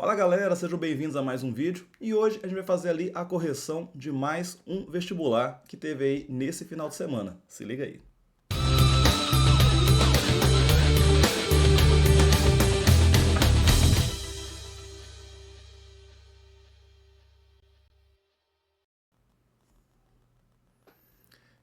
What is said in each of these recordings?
Fala galera, sejam bem-vindos a mais um vídeo e hoje a gente vai fazer ali a correção de mais um vestibular que teve aí nesse final de semana. Se liga aí.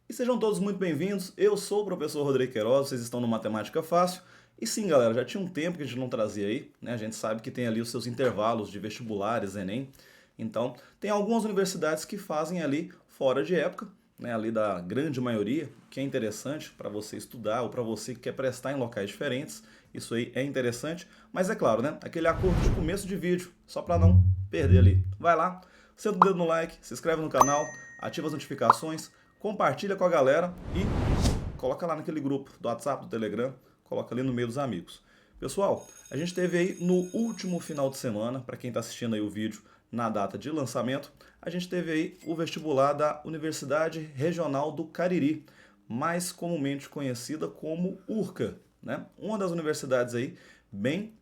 E sejam todos muito bem-vindos, eu sou o professor Rodrigo Queiroz, vocês estão no Matemática Fácil. E sim, galera, já tinha um tempo que a gente não trazia aí, né? A gente sabe que tem ali os seus intervalos de vestibulares, Enem. Então, tem algumas universidades que fazem ali fora de época, né? Ali da grande maioria, que é interessante para você estudar ou para você que quer prestar em locais diferentes. Isso aí é interessante, mas é claro, né? Aquele acordo de começo de vídeo, só para não perder ali. Vai lá, senta o dedo no like, se inscreve no canal, ativa as notificações, compartilha com a galera e coloca lá naquele grupo do WhatsApp, do Telegram, coloca ali no meio dos amigos. Pessoal, a gente teve aí no último final de semana, para quem está assistindo aí o vídeo na data de lançamento, a gente teve aí o vestibular da Universidade Regional do Cariri, mais comumente conhecida como URCA, né? Uma das universidades aí bem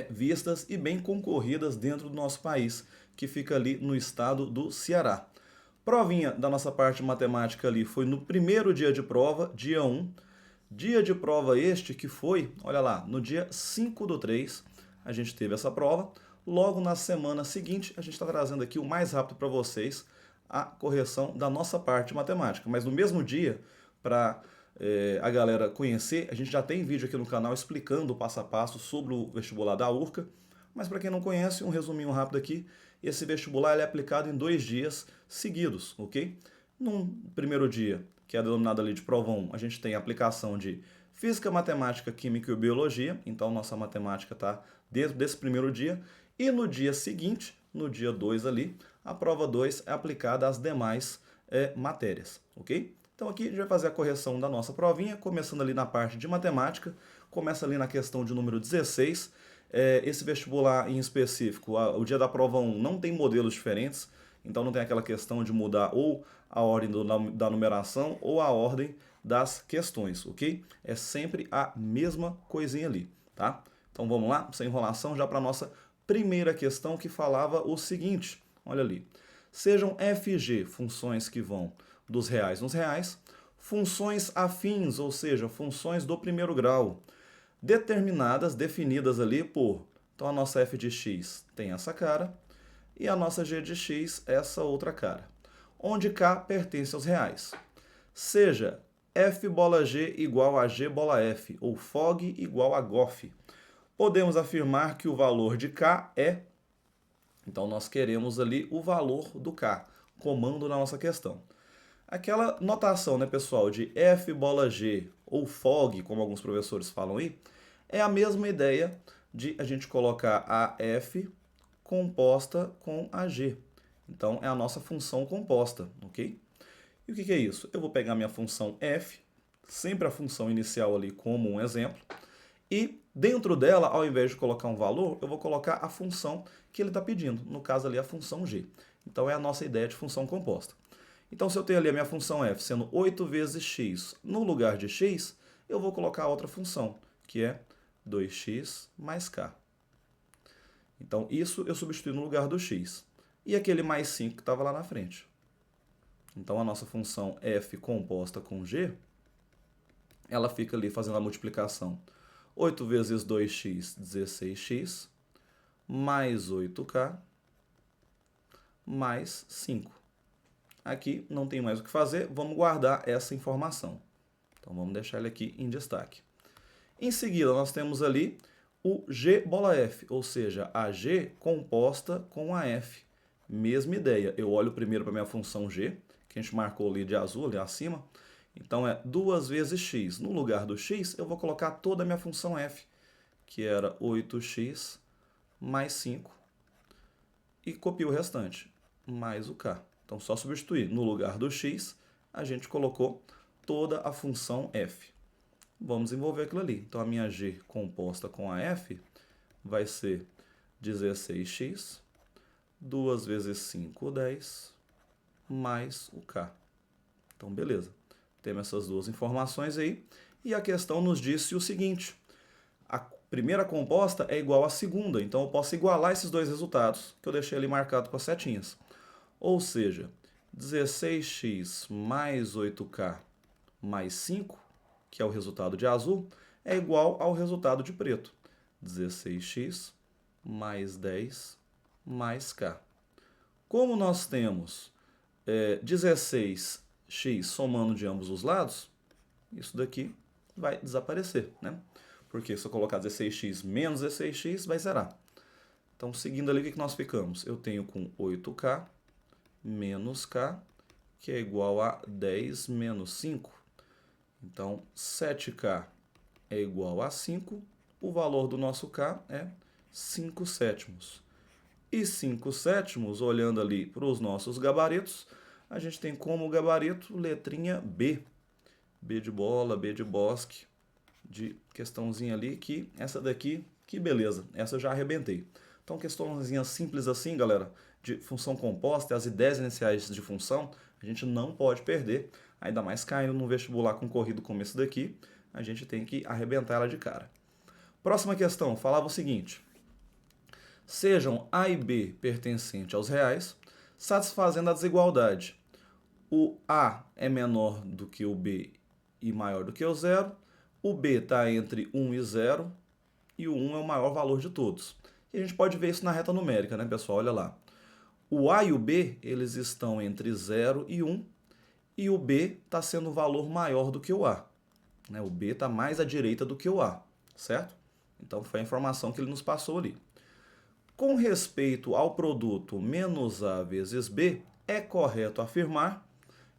vistas e bem concorridas dentro do nosso país, que fica ali no estado do Ceará. Provinha da nossa parte matemática ali foi no primeiro dia de prova, dia 1. Dia de prova este que foi, olha lá, no dia 5/3, a gente teve essa prova. Logo na semana seguinte, a gente está trazendo aqui o mais rápido para vocês a correção da nossa parte matemática. Mas no mesmo dia, para a galera conhecer, a gente já tem vídeo aqui no canal explicando o passo a passo sobre o vestibular da URCA. Mas para quem não conhece, um resuminho rápido aqui. Esse vestibular é aplicado em 2 dias seguidos, ok? Num primeiro dia, que é denominado ali de prova 1, a gente tem a aplicação de Física, Matemática, Química e Biologia. Então, nossa matemática está dentro desse primeiro dia. E no dia seguinte, no dia 2 ali, a prova 2 é aplicada às demais matérias, ok? Então aqui a gente vai fazer a correção da nossa provinha, começando ali na parte de matemática, começa ali na questão de número 16. Esse vestibular em específico, o dia da prova 1 não tem modelos diferentes, então não tem aquela questão de mudar ou a ordem da numeração ou a ordem das questões, ok? É sempre a mesma coisinha ali, tá? Então vamos lá, sem enrolação, já para a nossa primeira questão que falava o seguinte, olha ali. Sejam FG funções que vão dos reais nos reais, funções afins, ou seja, funções do primeiro grau, determinadas, definidas ali por... Então a nossa f de x tem essa cara e a nossa g de x essa outra cara, onde k pertence aos reais. Seja f bola g igual a g bola f, ou fog igual a gof. Podemos afirmar que o valor de k é... Então nós queremos ali o valor do k, comando na nossa questão. Aquela notação, né, pessoal, de f bola g ou fog, como alguns professores falam aí, é a mesma ideia de a gente colocar a f composta com a g. Então, é a nossa função composta, ok? E o que é isso? Eu vou pegar minha função f, sempre a função inicial ali como um exemplo, e dentro dela, ao invés de colocar um valor, eu vou colocar a função que ele está pedindo, no caso ali a função g. Então, é a nossa ideia de função composta. Então, se eu tenho ali a minha função f sendo 8 vezes x, no lugar de x, eu vou colocar outra função, que é 2x mais k. Então, isso eu substituí no lugar do x. E aquele mais 5 que estava lá na frente. Então, a nossa função f composta com g, ela fica ali fazendo a multiplicação. 8 vezes 2x, 16x, mais 8k, mais 5. Aqui não tem mais o que fazer, vamos guardar essa informação. Então vamos deixar ele aqui em destaque. Em seguida, nós temos ali o g bola f, ou seja, a g composta com a f. Mesma ideia, eu olho primeiro para a minha função g, que a gente marcou ali de azul, ali acima. Então é 2 vezes x. No lugar do x, eu vou colocar toda a minha função f, que era 8x mais 5, e copio o restante, mais o k. Então, só substituir. No lugar do x, a gente colocou toda a função f. Vamos desenvolver aquilo ali. Então, a minha g composta com a f vai ser 16x, 2 vezes 5, 10, mais o k. Então, beleza. Temos essas duas informações aí. E a questão nos disse o seguinte. primeira composta é igual à segunda, então eu posso igualar esses dois resultados, que eu deixei ali marcado com as setinhas. Ou seja, 16x mais 8k mais 5, que é o resultado de azul, é igual ao resultado de preto. 16x mais 10 mais k. Como nós temos 16x somando de ambos os lados, isso daqui vai desaparecer, né? Porque se eu colocar 16x menos 16x, vai zerar. Então, seguindo ali, o que nós ficamos? Eu tenho com 8k menos k, que é igual a 10 menos 5. Então, 7k é igual a 5. O valor do nosso k é 5 sétimos. E 5 sétimos, olhando ali para os nossos gabaritos, a gente tem como gabarito letrinha B. B de bola, B de bosque, de questãozinha ali, que essa daqui, que beleza, essa eu já arrebentei. Então, questãozinha simples assim, galera, de função composta, as ideias iniciais de função, a gente não pode perder, ainda mais caindo num vestibular concorrido como esse daqui, a gente tem que arrebentar ela de cara. Próxima questão, falava o seguinte: sejam A e B pertencentes aos reais, satisfazendo a desigualdade. O A é menor do que o B e maior do que o zero. O B está entre 1 e 0 e o 1 é o maior valor de todos. E a gente pode ver isso na reta numérica, né, pessoal? Olha lá. O A e o B, eles estão entre 0 e 1 e o B está sendo um valor maior do que o A. Né? O B está mais à direita do que o A, certo? Então foi a informação que ele nos passou ali. Com respeito ao produto menos A vezes B, é correto afirmar.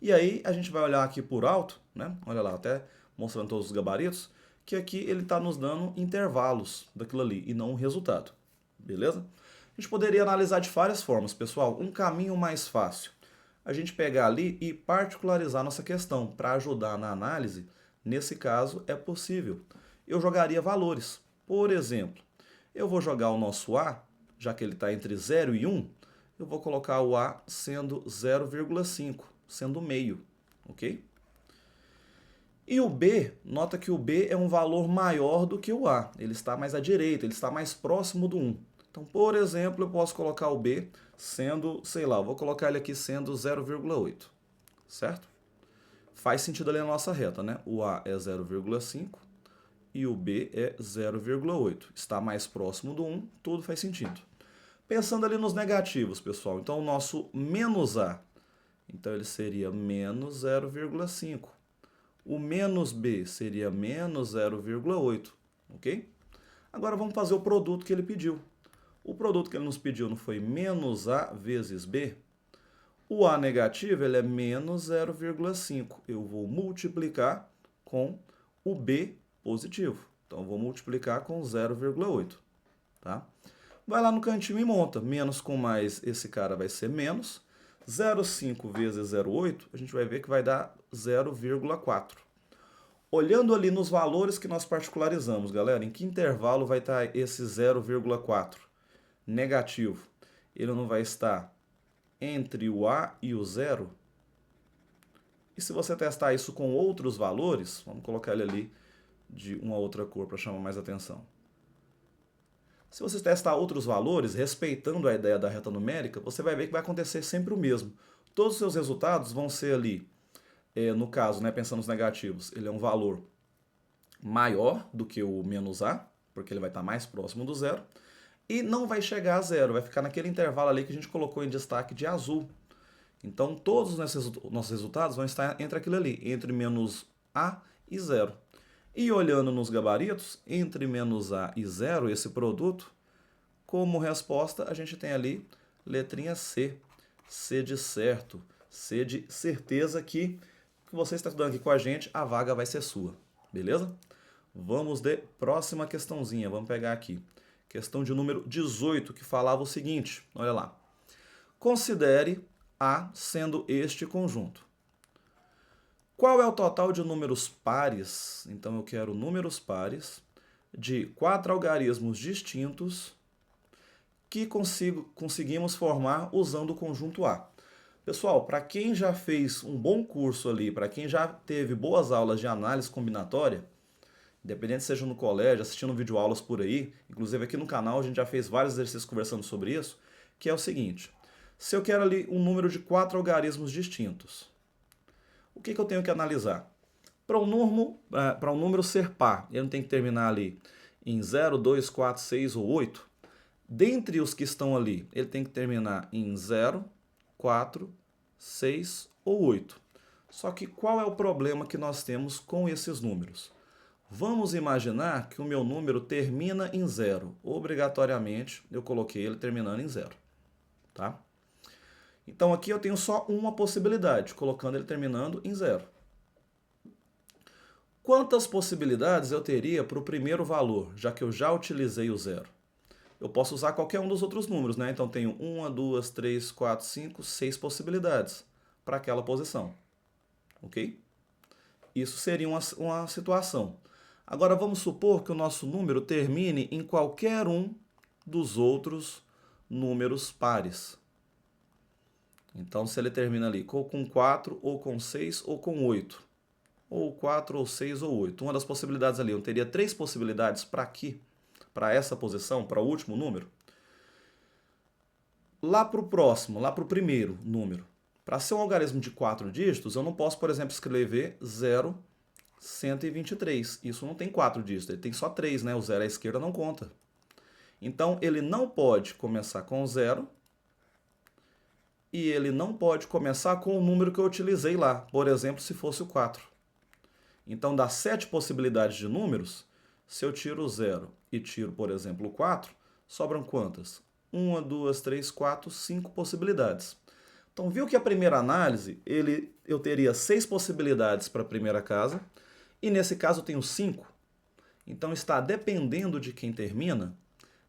E aí a gente vai olhar aqui por alto, né? Olha lá, até mostrando todos os gabaritos, que aqui ele está nos dando intervalos daquilo ali e não um resultado. Beleza? A gente poderia analisar de várias formas, pessoal. Um caminho mais fácil, a gente pegar ali e particularizar nossa questão para ajudar na análise. Nesse caso, é possível. Eu jogaria valores. Por exemplo, eu vou jogar o nosso A, já que ele está entre 0 e 1, eu vou colocar o A sendo 0,5, sendo meio, ok? E o B, nota que o B é um valor maior do que o A, ele está mais à direita, ele está mais próximo do 1. Então, por exemplo, eu posso colocar o B sendo, sei lá, eu vou colocar ele aqui sendo 0,8, certo? Faz sentido ali na nossa reta, né? O A é 0,5 e o B é 0,8. Está mais próximo do 1, tudo faz sentido. Pensando ali nos negativos, pessoal, então o nosso menos A, então ele seria menos 0,5. O menos B seria menos 0,8, ok? Agora vamos fazer o produto que ele pediu. O produto que ele nos pediu não foi menos A vezes B? O A negativo ele é menos 0,5. Eu vou multiplicar com o B positivo. Então, eu vou multiplicar com 0,8. Tá? Vai lá no cantinho e monta. Menos com mais, esse cara vai ser menos. 0,5 vezes 0,8, a gente vai ver que vai dar 0,4. Olhando ali nos valores que nós particularizamos, galera, em que intervalo vai estar esse 0,4? Negativo. Ele não vai estar entre o A e o 0? E se você testar isso com outros valores, vamos colocar ele ali de uma outra cor para chamar mais atenção. Se você testar outros valores, respeitando a ideia da reta numérica, você vai ver que vai acontecer sempre o mesmo. Todos os seus resultados vão ser ali, no caso, né, pensando nos negativos, ele é um valor maior do que o menos A, porque ele vai estar mais próximo do zero, e não vai chegar a zero, vai ficar naquele intervalo ali que a gente colocou em destaque de azul. Então, todos os nossos resultados vão estar entre aquilo ali, entre menos A e zero. E olhando nos gabaritos, entre menos A e zero, esse produto, como resposta, a gente tem ali letrinha C. C de certo, C de certeza que você está estudando aqui com a gente, a vaga vai ser sua. Beleza? Vamos de próxima questãozinha, vamos pegar aqui. Questão de número 18, que falava o seguinte, olha lá. Considere A sendo este conjunto. Qual é o total de números pares? Então, eu quero números pares de 4 algarismos distintos que conseguimos formar usando o conjunto A. Pessoal, para quem já fez um bom curso ali, para quem já teve boas aulas de análise combinatória, independente seja no colégio, assistindo videoaulas por aí, inclusive aqui no canal a gente já fez vários exercícios conversando sobre isso, que é o seguinte: se eu quero ali um número de 4 algarismos distintos, o que eu tenho que analisar? Para um número ser par, ele não tem que terminar ali em 0, 2, 4, 6 ou 8. Dentre os que estão ali, ele tem que terminar em 0, 4, 6 ou 8. Só que qual é o problema que nós temos com esses números? Vamos imaginar que o meu número termina em 0. Obrigatoriamente, eu coloquei ele terminando em 0. Tá? Então aqui eu tenho só uma possibilidade, colocando ele terminando em 0. Quantas possibilidades eu teria para o primeiro valor, já que eu já utilizei o 0? Eu posso usar qualquer um dos outros números, né? Então tenho 1, 2, 3, 4, 5, 6 possibilidades para aquela posição. Ok? Isso seria uma situação. Agora vamos supor que o nosso número termine em qualquer um dos outros números pares. Então se ele termina ali ou com 4, ou com 6, ou com 8. Ou 4, ou 6, ou 8. Uma das possibilidades ali, eu teria 3 possibilidades para aqui, para essa posição, para o último número. Lá para o próximo, lá para o primeiro número, para ser um algarismo de 4 dígitos, eu não posso, por exemplo, escrever 0,123. Isso não tem 4 dígitos, ele tem só 3, né? O 0 à esquerda não conta. Então, ele não pode começar com 0 e ele não pode começar com o número que eu utilizei lá, por exemplo, se fosse o 4. Então, das 7 possibilidades de números, se eu tiro o 0 e tiro, por exemplo, o 4, sobram quantas? 1, 2, 3, 4, 5 possibilidades. Então, viu que a primeira análise, eu teria 6 possibilidades para a primeira casa, e nesse caso eu tenho 5. Então, está dependendo de quem termina.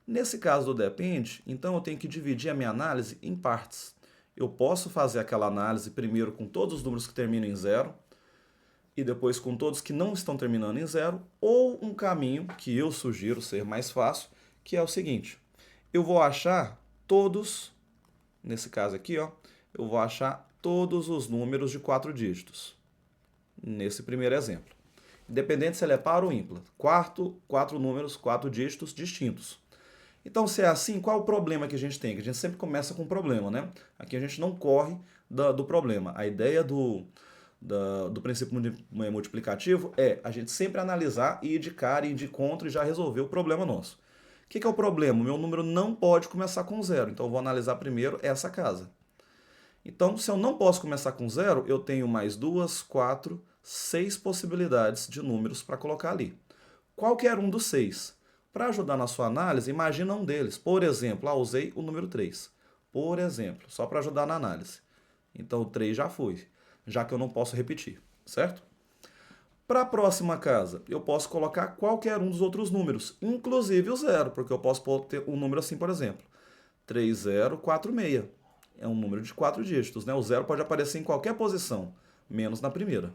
Nesse caso do depende, então eu tenho que dividir a minha análise em partes. Eu posso fazer aquela análise primeiro com todos os números que terminam em 0, e depois com todos que não estão terminando em 0, ou um caminho que eu sugiro ser mais fácil, que é o seguinte: eu vou achar todos, nesse caso aqui, ó, eu vou achar todos os números de 4 dígitos, nesse primeiro exemplo. Independente se ele é par ou ímpar. 4 números, 4 dígitos distintos. Então, se é assim, qual é o problema que a gente tem? Que a gente sempre começa com um problema, né? Aqui a gente não corre do problema. A ideia do princípio multiplicativo é a gente sempre analisar e ir de cara, ir de contra e já resolver o problema nosso. O que é o problema? O meu número não pode começar com 0, então eu vou analisar primeiro essa casa. Então, se eu não posso começar com 0, eu tenho mais 2, 4, 6 possibilidades de números para colocar ali. Qualquer um dos 6. Para ajudar na sua análise, imagina um deles. Por exemplo, usei o número 3. Por exemplo, só para ajudar na análise. Então, o 3 já foi, já que eu não posso repetir, certo? Para a próxima casa, eu posso colocar qualquer um dos outros números, inclusive o 0, porque eu posso ter um número assim, por exemplo, 3046. É um número de 4 dígitos, né? O 0 pode aparecer em qualquer posição, menos na primeira.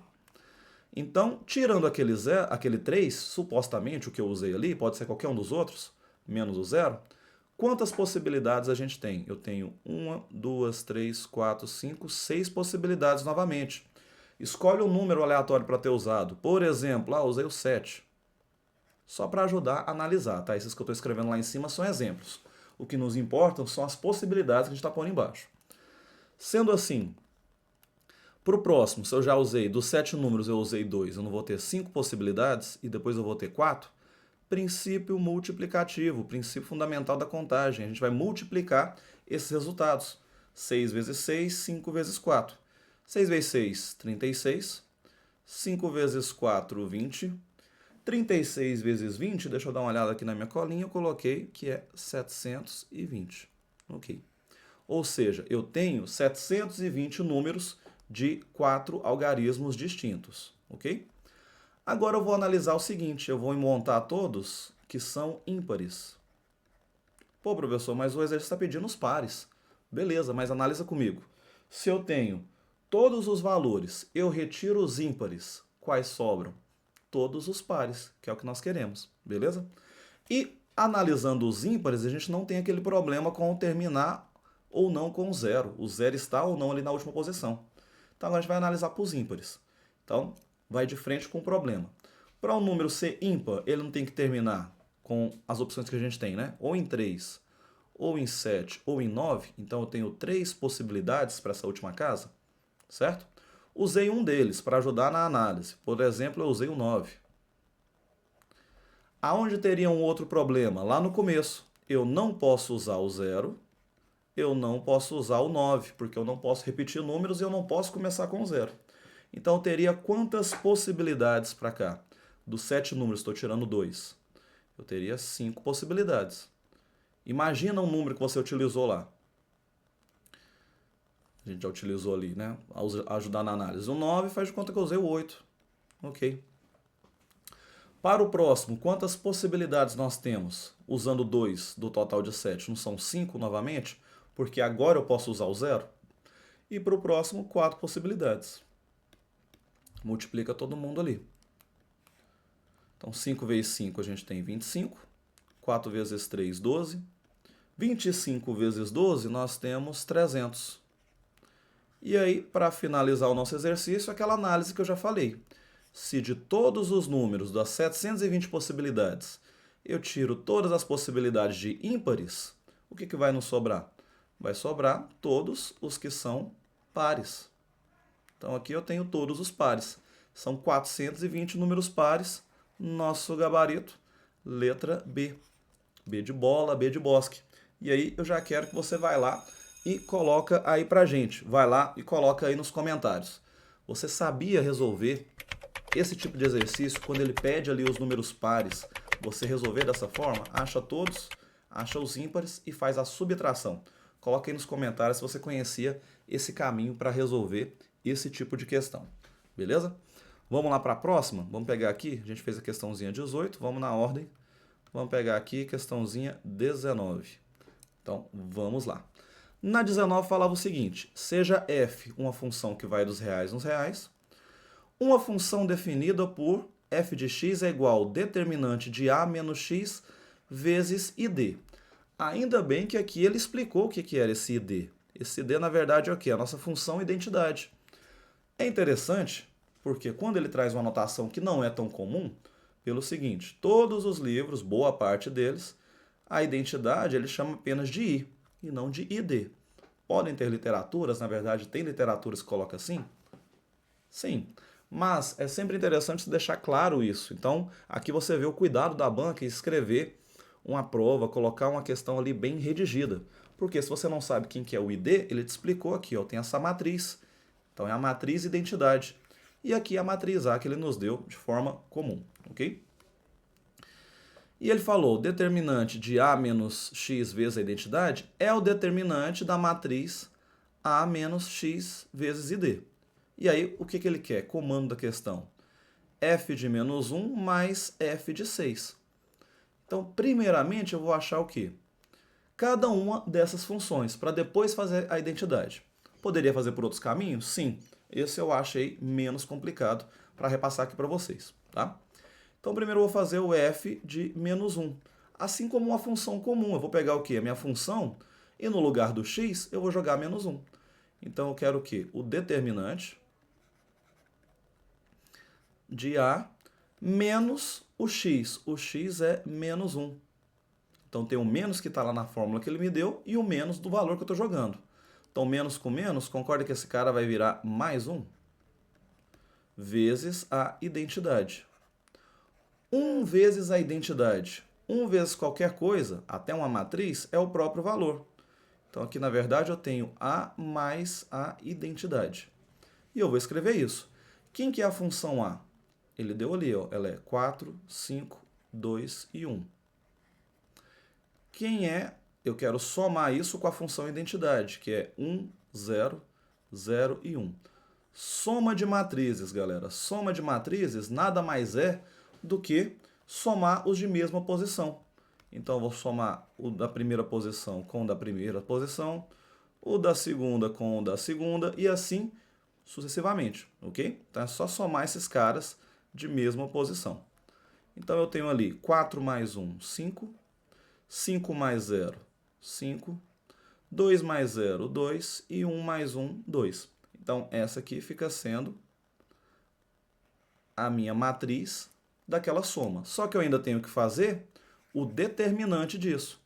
Então, tirando aquele 3, supostamente o que eu usei ali, pode ser qualquer um dos outros, menos o 0, quantas possibilidades a gente tem? Eu tenho 1, 2, 3, 4, 5, 6 possibilidades novamente. Escolhe um número aleatório para ter usado. Por exemplo, usei o 7. Só para ajudar a analisar, tá? Esses que eu estou escrevendo lá em cima são exemplos. O que nos importa são as possibilidades que a gente está pondo embaixo. Sendo assim, para o próximo, se eu já usei, dos 7 números eu usei 2, eu não vou ter 5 possibilidades e depois eu vou ter 4? Princípio multiplicativo, princípio fundamental da contagem. A gente vai multiplicar esses resultados. 6 vezes 6, 5 vezes 4. 6 vezes 6, 36. 5 vezes 4, 20. 36 vezes 20, deixa eu dar uma olhada aqui na minha colinha, eu coloquei que é 720. Ok. Ou seja, eu tenho 720 números de 4 algarismos distintos, ok? Agora eu vou analisar o seguinte, eu vou montar todos que são ímpares. Pô, professor, mas o exercício está pedindo os pares. Beleza, mas analisa comigo. Se eu tenho todos os valores, eu retiro os ímpares, quais sobram? Todos os pares, que é o que nós queremos, beleza? E analisando os ímpares, a gente não tem aquele problema com terminar ou não com o 0. O 0 está ou não ali na última posição. Então agora a gente vai analisar para os ímpares. Então, vai de frente com o problema. Para um número ser ímpar, ele não tem que terminar com as opções que a gente tem, né? Ou em 3, ou em 7, ou em 9. Então eu tenho 3 possibilidades para essa última casa, certo? Usei um deles para ajudar na análise. Por exemplo, eu usei o 9. Aonde teria um outro problema? Lá no começo. Eu não posso usar o 0, eu não posso usar o 9, porque eu não posso repetir números e eu não posso começar com o 0. Então eu teria quantas possibilidades para cá? Dos 7 números, estou tirando 2. Eu teria 5 possibilidades. Imagina um número que você utilizou lá. A gente já utilizou ali, né? Ajudar na análise. O 9 faz de conta que eu usei o 8. Ok. Para o próximo, quantas possibilidades nós temos? Usando 2 do total de 7. Não são 5 novamente? Porque agora eu posso usar o 0. E para o próximo, 4 possibilidades. Multiplica todo mundo ali. Então, 5 vezes 5 a gente tem 25. 4 vezes 3, 12. 25 vezes 12, nós temos 300. E aí, para finalizar o nosso exercício, aquela análise que eu já falei. Se de todos os números das 720 possibilidades, eu tiro todas as possibilidades de ímpares, o que vai nos sobrar? Vai sobrar todos os que são pares. Então aqui eu tenho todos os pares. São 420 números pares. Nosso gabarito, letra B. B de bola, B de bosque. E aí eu já quero que você vá lá e coloca aí pra gente. Vai lá e coloca aí nos comentários. Você sabia resolver esse tipo de exercício quando ele pede ali os números pares? Você resolver dessa forma? Acha todos, acha os ímpares e faz a subtração. Coloca aí nos comentários se você conhecia esse caminho para resolver esse tipo de questão. Beleza? Vamos lá para a próxima? Vamos pegar aqui, a gente fez a questãozinha 18, vamos na ordem. Vamos pegar aqui questãozinha 19. Então, vamos lá. Na 19 falava o seguinte: seja f uma função que vai dos reais nos reais, uma função definida por f de x é igual ao determinante de a menos x vezes id. Ainda bem que aqui ele explicou o que era esse id. Esse id, na verdade, é o quê? A nossa função identidade. É interessante porque quando ele traz uma notação que não é tão comum, pelo seguinte: todos os livros, boa parte deles, a identidade ele chama apenas de i e não de id. Podem ter literaturas, na verdade tem literaturas que colocam assim? Sim, mas é sempre interessante deixar claro isso. Então aqui você vê o cuidado da banca em escrever uma prova, colocar uma questão ali bem redigida. Porque se você não sabe quem que é o id, ele te explicou aqui, ó, tem essa matriz. Então é a matriz identidade. E aqui a matriz A que ele nos deu de forma comum, ok? E ele falou, determinante de A menos X vezes a identidade é o determinante da matriz A menos X vezes ID. E aí, o que ele quer? Comando da questão. F de menos 1 mais F de 6. Então, primeiramente, eu vou achar o quê? Cada uma dessas funções, para depois fazer a identidade. Poderia fazer por outros caminhos? Sim. Esse eu achei menos complicado para repassar aqui para vocês, tá? Então, primeiro eu vou fazer o f de menos 1. Assim como uma função comum. Eu vou pegar o quê? A minha função e no lugar do x eu vou jogar menos 1. Então, eu quero o quê? O determinante de a menos o x. O x é menos 1. Então, tem o menos que está lá na fórmula que ele me deu e o menos do valor que eu estou jogando. Então, menos com menos, concorda que esse cara vai virar mais 1? Vezes a identidade. 1 vezes a identidade. 1 vezes qualquer coisa, até uma matriz, é o próprio valor. Então, aqui, na verdade, eu tenho a mais a identidade. E eu vou escrever isso. Quem que é a função a? Ele deu ali, ó, ela é 4, 5, 2 e 1. Quem é? Eu quero somar isso com a função identidade, que é 1, 0, 0 e 1. Soma de matrizes, galera. Soma de matrizes nada mais é do que somar os de mesma posição. Então, eu vou somar o da primeira posição com o da primeira posição, o da segunda com o da segunda e assim sucessivamente, ok? Então, é só somar esses caras de mesma posição. Então, eu tenho ali 4 mais 1, 5. 5 mais 0, 5. 2 mais 0, 2. E 1 mais 1, 2. Então, essa aqui fica sendo a minha matriz daquela soma. Só que eu ainda tenho que fazer o determinante disso.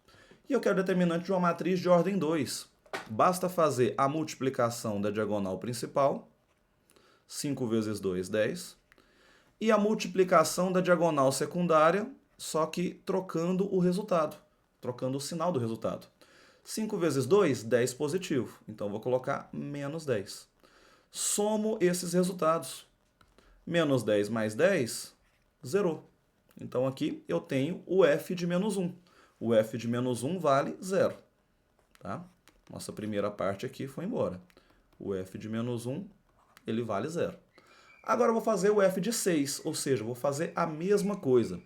E eu quero determinante de uma matriz de ordem 2. Basta fazer a multiplicação da diagonal principal, 5 vezes 2, 10, e a multiplicação da diagonal secundária, só que trocando o resultado, trocando o sinal do resultado. 5 vezes 2, 10 positivo. Então, eu vou colocar menos 10. Somo esses resultados. Menos 10 mais 10, zerou. Então, aqui eu tenho o f de menos 1. O f de menos 1 vale 0. Tá? Nossa primeira parte aqui foi embora. O f de menos 1, ele vale 0. Agora eu vou fazer o f de 6, ou seja, vou fazer a mesma coisa.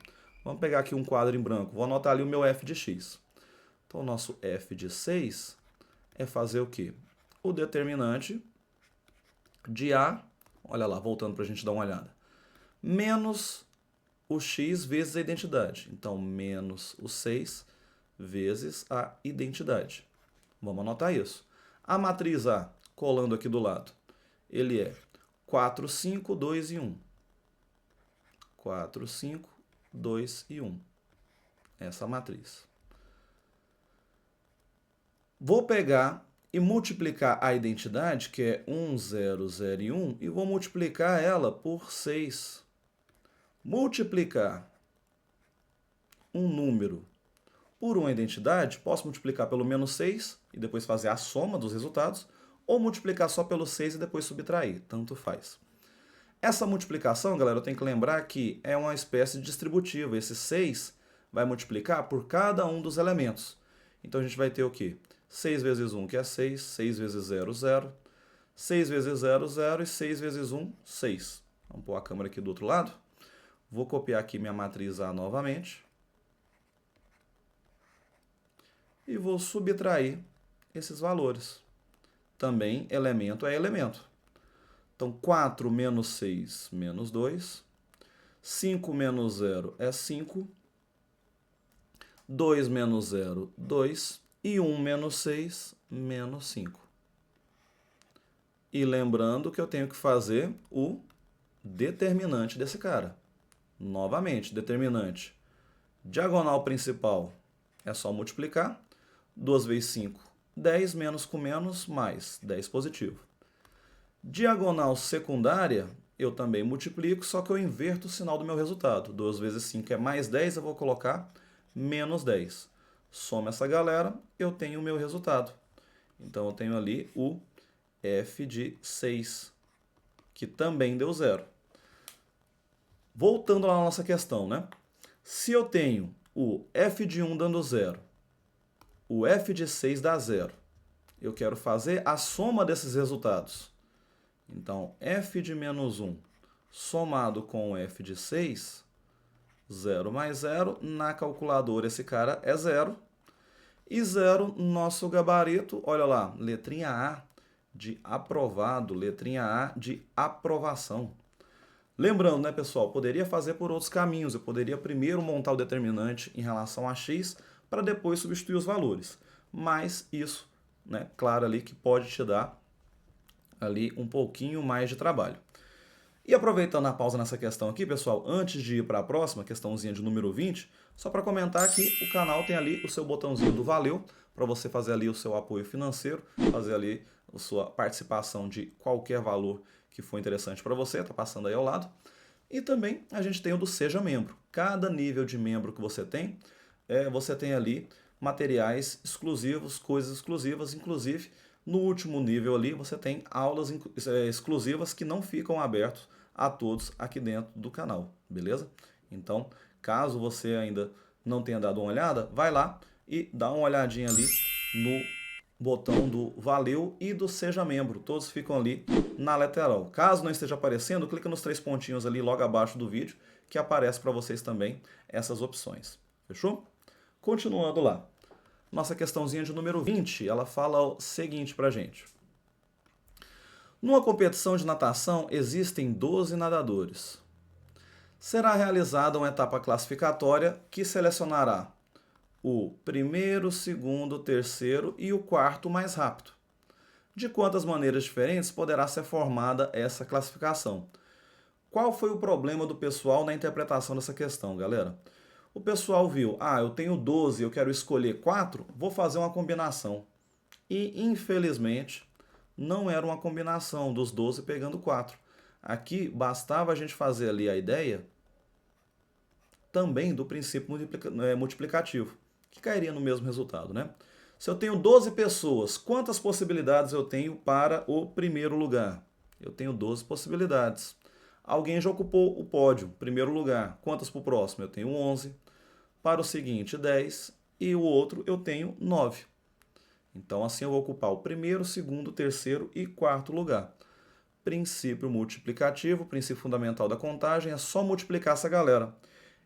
Vamos pegar aqui um quadro em branco, vou anotar ali o meu f de x. Então, o nosso f de 6 é fazer o quê? O determinante de a, olha lá, voltando para a gente dar uma olhada, menos o x vezes a identidade. Então, menos o 6 vezes a identidade. Vamos anotar isso. A matriz A, colando aqui do lado, ele é 4, 5, 2 e 1. 4, 5, 2 e 1. Essa matriz. Vou pegar e multiplicar a identidade, que é 1, 0, 0 e 1, e vou multiplicar ela por 6. Multiplicar um número por uma identidade, posso multiplicar pelo menos 6 e depois fazer a soma dos resultados, ou multiplicar só pelo 6 e depois subtrair, tanto faz. Essa multiplicação, galera, eu tenho que lembrar que é uma espécie de distributiva. Esse 6 vai multiplicar por cada um dos elementos. Então, a gente vai ter o quê? 6 vezes 1, que é 6, 6 vezes 0, 0, 6 vezes 0, 0 e 6 vezes 1, 6. Vamos pôr a câmera aqui do outro lado. Vou copiar aqui minha matriz A novamente. E vou subtrair esses valores. Também elemento é elemento. Então, 4 menos 6 menos 2. 5 menos 0 é 5. 2 menos 0, 2. E 1 menos 6, menos 5. E lembrando que eu tenho que fazer o determinante desse cara. Novamente, determinante. Diagonal principal é só multiplicar. 2 vezes 5, 10, menos com menos, mais 10 positivo. Diagonal secundária, eu também multiplico, só que eu inverto o sinal do meu resultado. 2 vezes 5 é mais 10, eu vou colocar menos 10. Soma essa galera, eu tenho o meu resultado. Então, eu tenho ali o f de 6, que também deu 0. Voltando lá na nossa questão, né? Se eu tenho o f de 1 dando 0, o f de 6 dá 0, eu quero fazer a soma desses resultados. Então, f de menos 1 somado com o f de 6, 0 mais 0, na calculadora esse cara é 0. E 0, nosso gabarito, olha lá, letrinha A de aprovado, letrinha A de aprovação. Lembrando, né, pessoal, poderia fazer por outros caminhos. Eu poderia primeiro montar o determinante em relação a x para depois substituir os valores. Mas isso, né, claro ali que pode te dar ali um pouquinho mais de trabalho. E aproveitando a pausa nessa questão aqui, pessoal, antes de ir para a próxima, questãozinha de número 20, só para comentar que o canal tem ali o seu botãozinho do valeu, para você fazer ali o seu apoio financeiro, fazer ali a sua participação de qualquer valor que for interessante para você, está passando aí ao lado. E também a gente tem o do Seja Membro. Cada nível de membro que você tem ali materiais exclusivos, coisas exclusivas, inclusive no último nível ali você tem aulas exclusivas que não ficam abertas a todos aqui dentro do canal, beleza? Então, caso você ainda não tenha dado uma olhada, vai lá e dá uma olhadinha ali no botão do Valeu e do Seja Membro. Todos ficam ali na lateral. Caso não esteja aparecendo, clica nos 3 pontinhos ali logo abaixo do vídeo, que aparece para vocês também essas opções. Fechou? Continuando lá. Nossa questãozinha de número 20, ela fala o seguinte para a gente. Numa competição de natação, existem 12 nadadores. Será realizada uma etapa classificatória que selecionará o primeiro, segundo, terceiro e o quarto mais rápido. De quantas maneiras diferentes poderá ser formada essa classificação? Qual foi o problema do pessoal na interpretação dessa questão, galera? O pessoal viu, eu tenho 12, eu quero escolher 4, vou fazer uma combinação. E, infelizmente, não era uma combinação dos 12 pegando 4. Aqui, bastava a gente fazer ali a ideia também do princípio multiplicativo, que cairia no mesmo resultado, né? Se eu tenho 12 pessoas, quantas possibilidades eu tenho para o primeiro lugar? Eu tenho 12 possibilidades. Alguém já ocupou o pódio, primeiro lugar. Quantas para o próximo? Eu tenho 11. Para o seguinte, 10. E o outro eu tenho 9. Então, assim eu vou ocupar o primeiro, segundo, terceiro e quarto lugar. Princípio multiplicativo, princípio fundamental da contagem, é só multiplicar essa galera.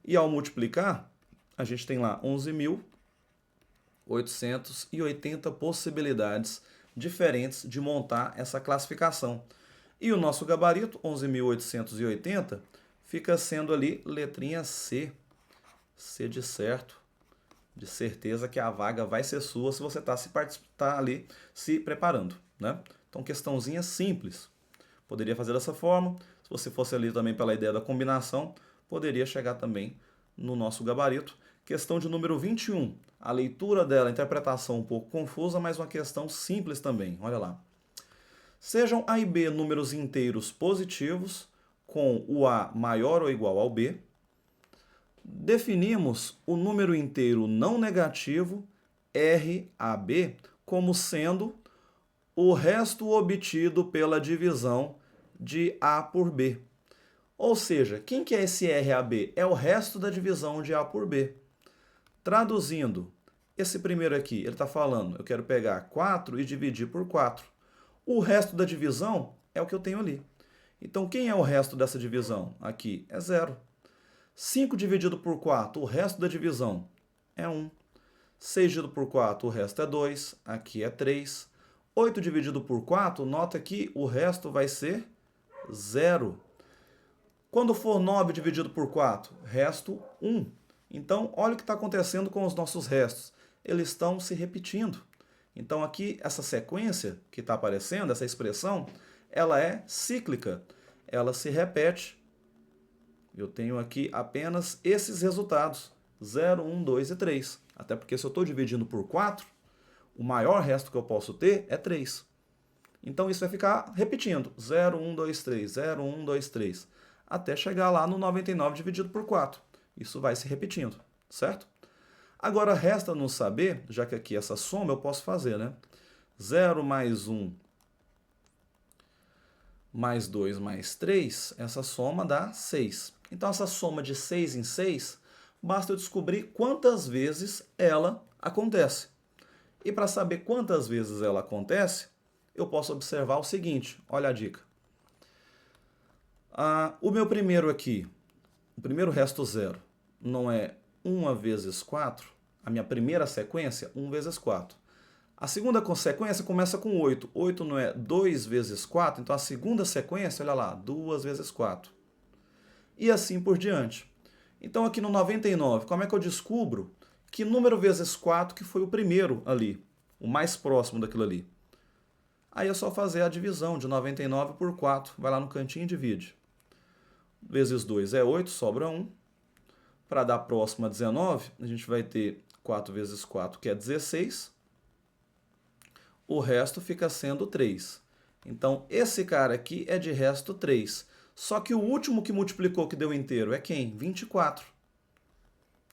E ao multiplicar, a gente tem lá 11.880 possibilidades diferentes de montar essa classificação. E o nosso gabarito, 11.880, fica sendo ali letrinha C. C de certo. De certeza que a vaga vai ser sua se você está ali se preparando, né? Então, questãozinha simples. Poderia fazer dessa forma. Se você fosse ali também pela ideia da combinação, poderia chegar também no nosso gabarito. Questão de número 21. A leitura dela, a interpretação um pouco confusa, mas uma questão simples também. Olha lá. Sejam A e B números inteiros positivos, com o A maior ou igual ao B. Definimos o número inteiro não negativo, RAB, como sendo o resto obtido pela divisão de A por B. Ou seja, quem que é esse RAB? É o resto da divisão de A por B. Traduzindo, esse primeiro aqui, ele está falando, eu quero pegar 4 e dividir por 4. O resto da divisão é o que eu tenho ali. Então, quem é o resto dessa divisão? Aqui é 0. 5 dividido por 4, o resto da divisão é 1. 6 dividido por 4, o resto é 2. Aqui é 3. 8 dividido por 4, nota que o resto vai ser 0. Quando for 9 dividido por 4, resto 1. Então, olha o que está acontecendo com os nossos restos. Eles estão se repetindo. Então, aqui, essa sequência que está aparecendo, essa expressão, ela é cíclica. Ela se repete. Eu tenho aqui apenas esses resultados, 0, 1, 2 e 3. Até porque se eu estou dividindo por 4, o maior resto que eu posso ter é 3. Então isso vai ficar repetindo, 0, 1, 2, 3, 0, 1, 2, 3, até chegar lá no 99 dividido por 4. Isso vai se repetindo, certo? Agora resta nos saber, já que aqui essa soma eu posso fazer, né? 0 mais 1 mais 2 mais 3, essa soma dá 6. Então, essa soma de 6 em 6, basta eu descobrir quantas vezes ela acontece. E para saber quantas vezes ela acontece, eu posso observar o seguinte, olha a dica. O meu primeiro aqui, o primeiro resto 0, não é 1 vezes 4? A minha primeira sequência, 1 vezes 4. A segunda sequência começa com 8. 8 não é 2 vezes 4, então a segunda sequência, olha lá, 2 vezes 4. E assim por diante. Então aqui no 99, como é que eu descubro que número vezes 4 que foi o primeiro ali, o mais próximo daquilo ali? Aí é só fazer a divisão de 99 por 4. Vai lá no cantinho e divide. Vezes 2 é 8, sobra 1. Para dar próximo a 19, a gente vai ter 4 vezes 4, que é 16. O resto fica sendo 3. Então, esse cara aqui é de resto 3. Só que o último que multiplicou que deu inteiro é quem? 24.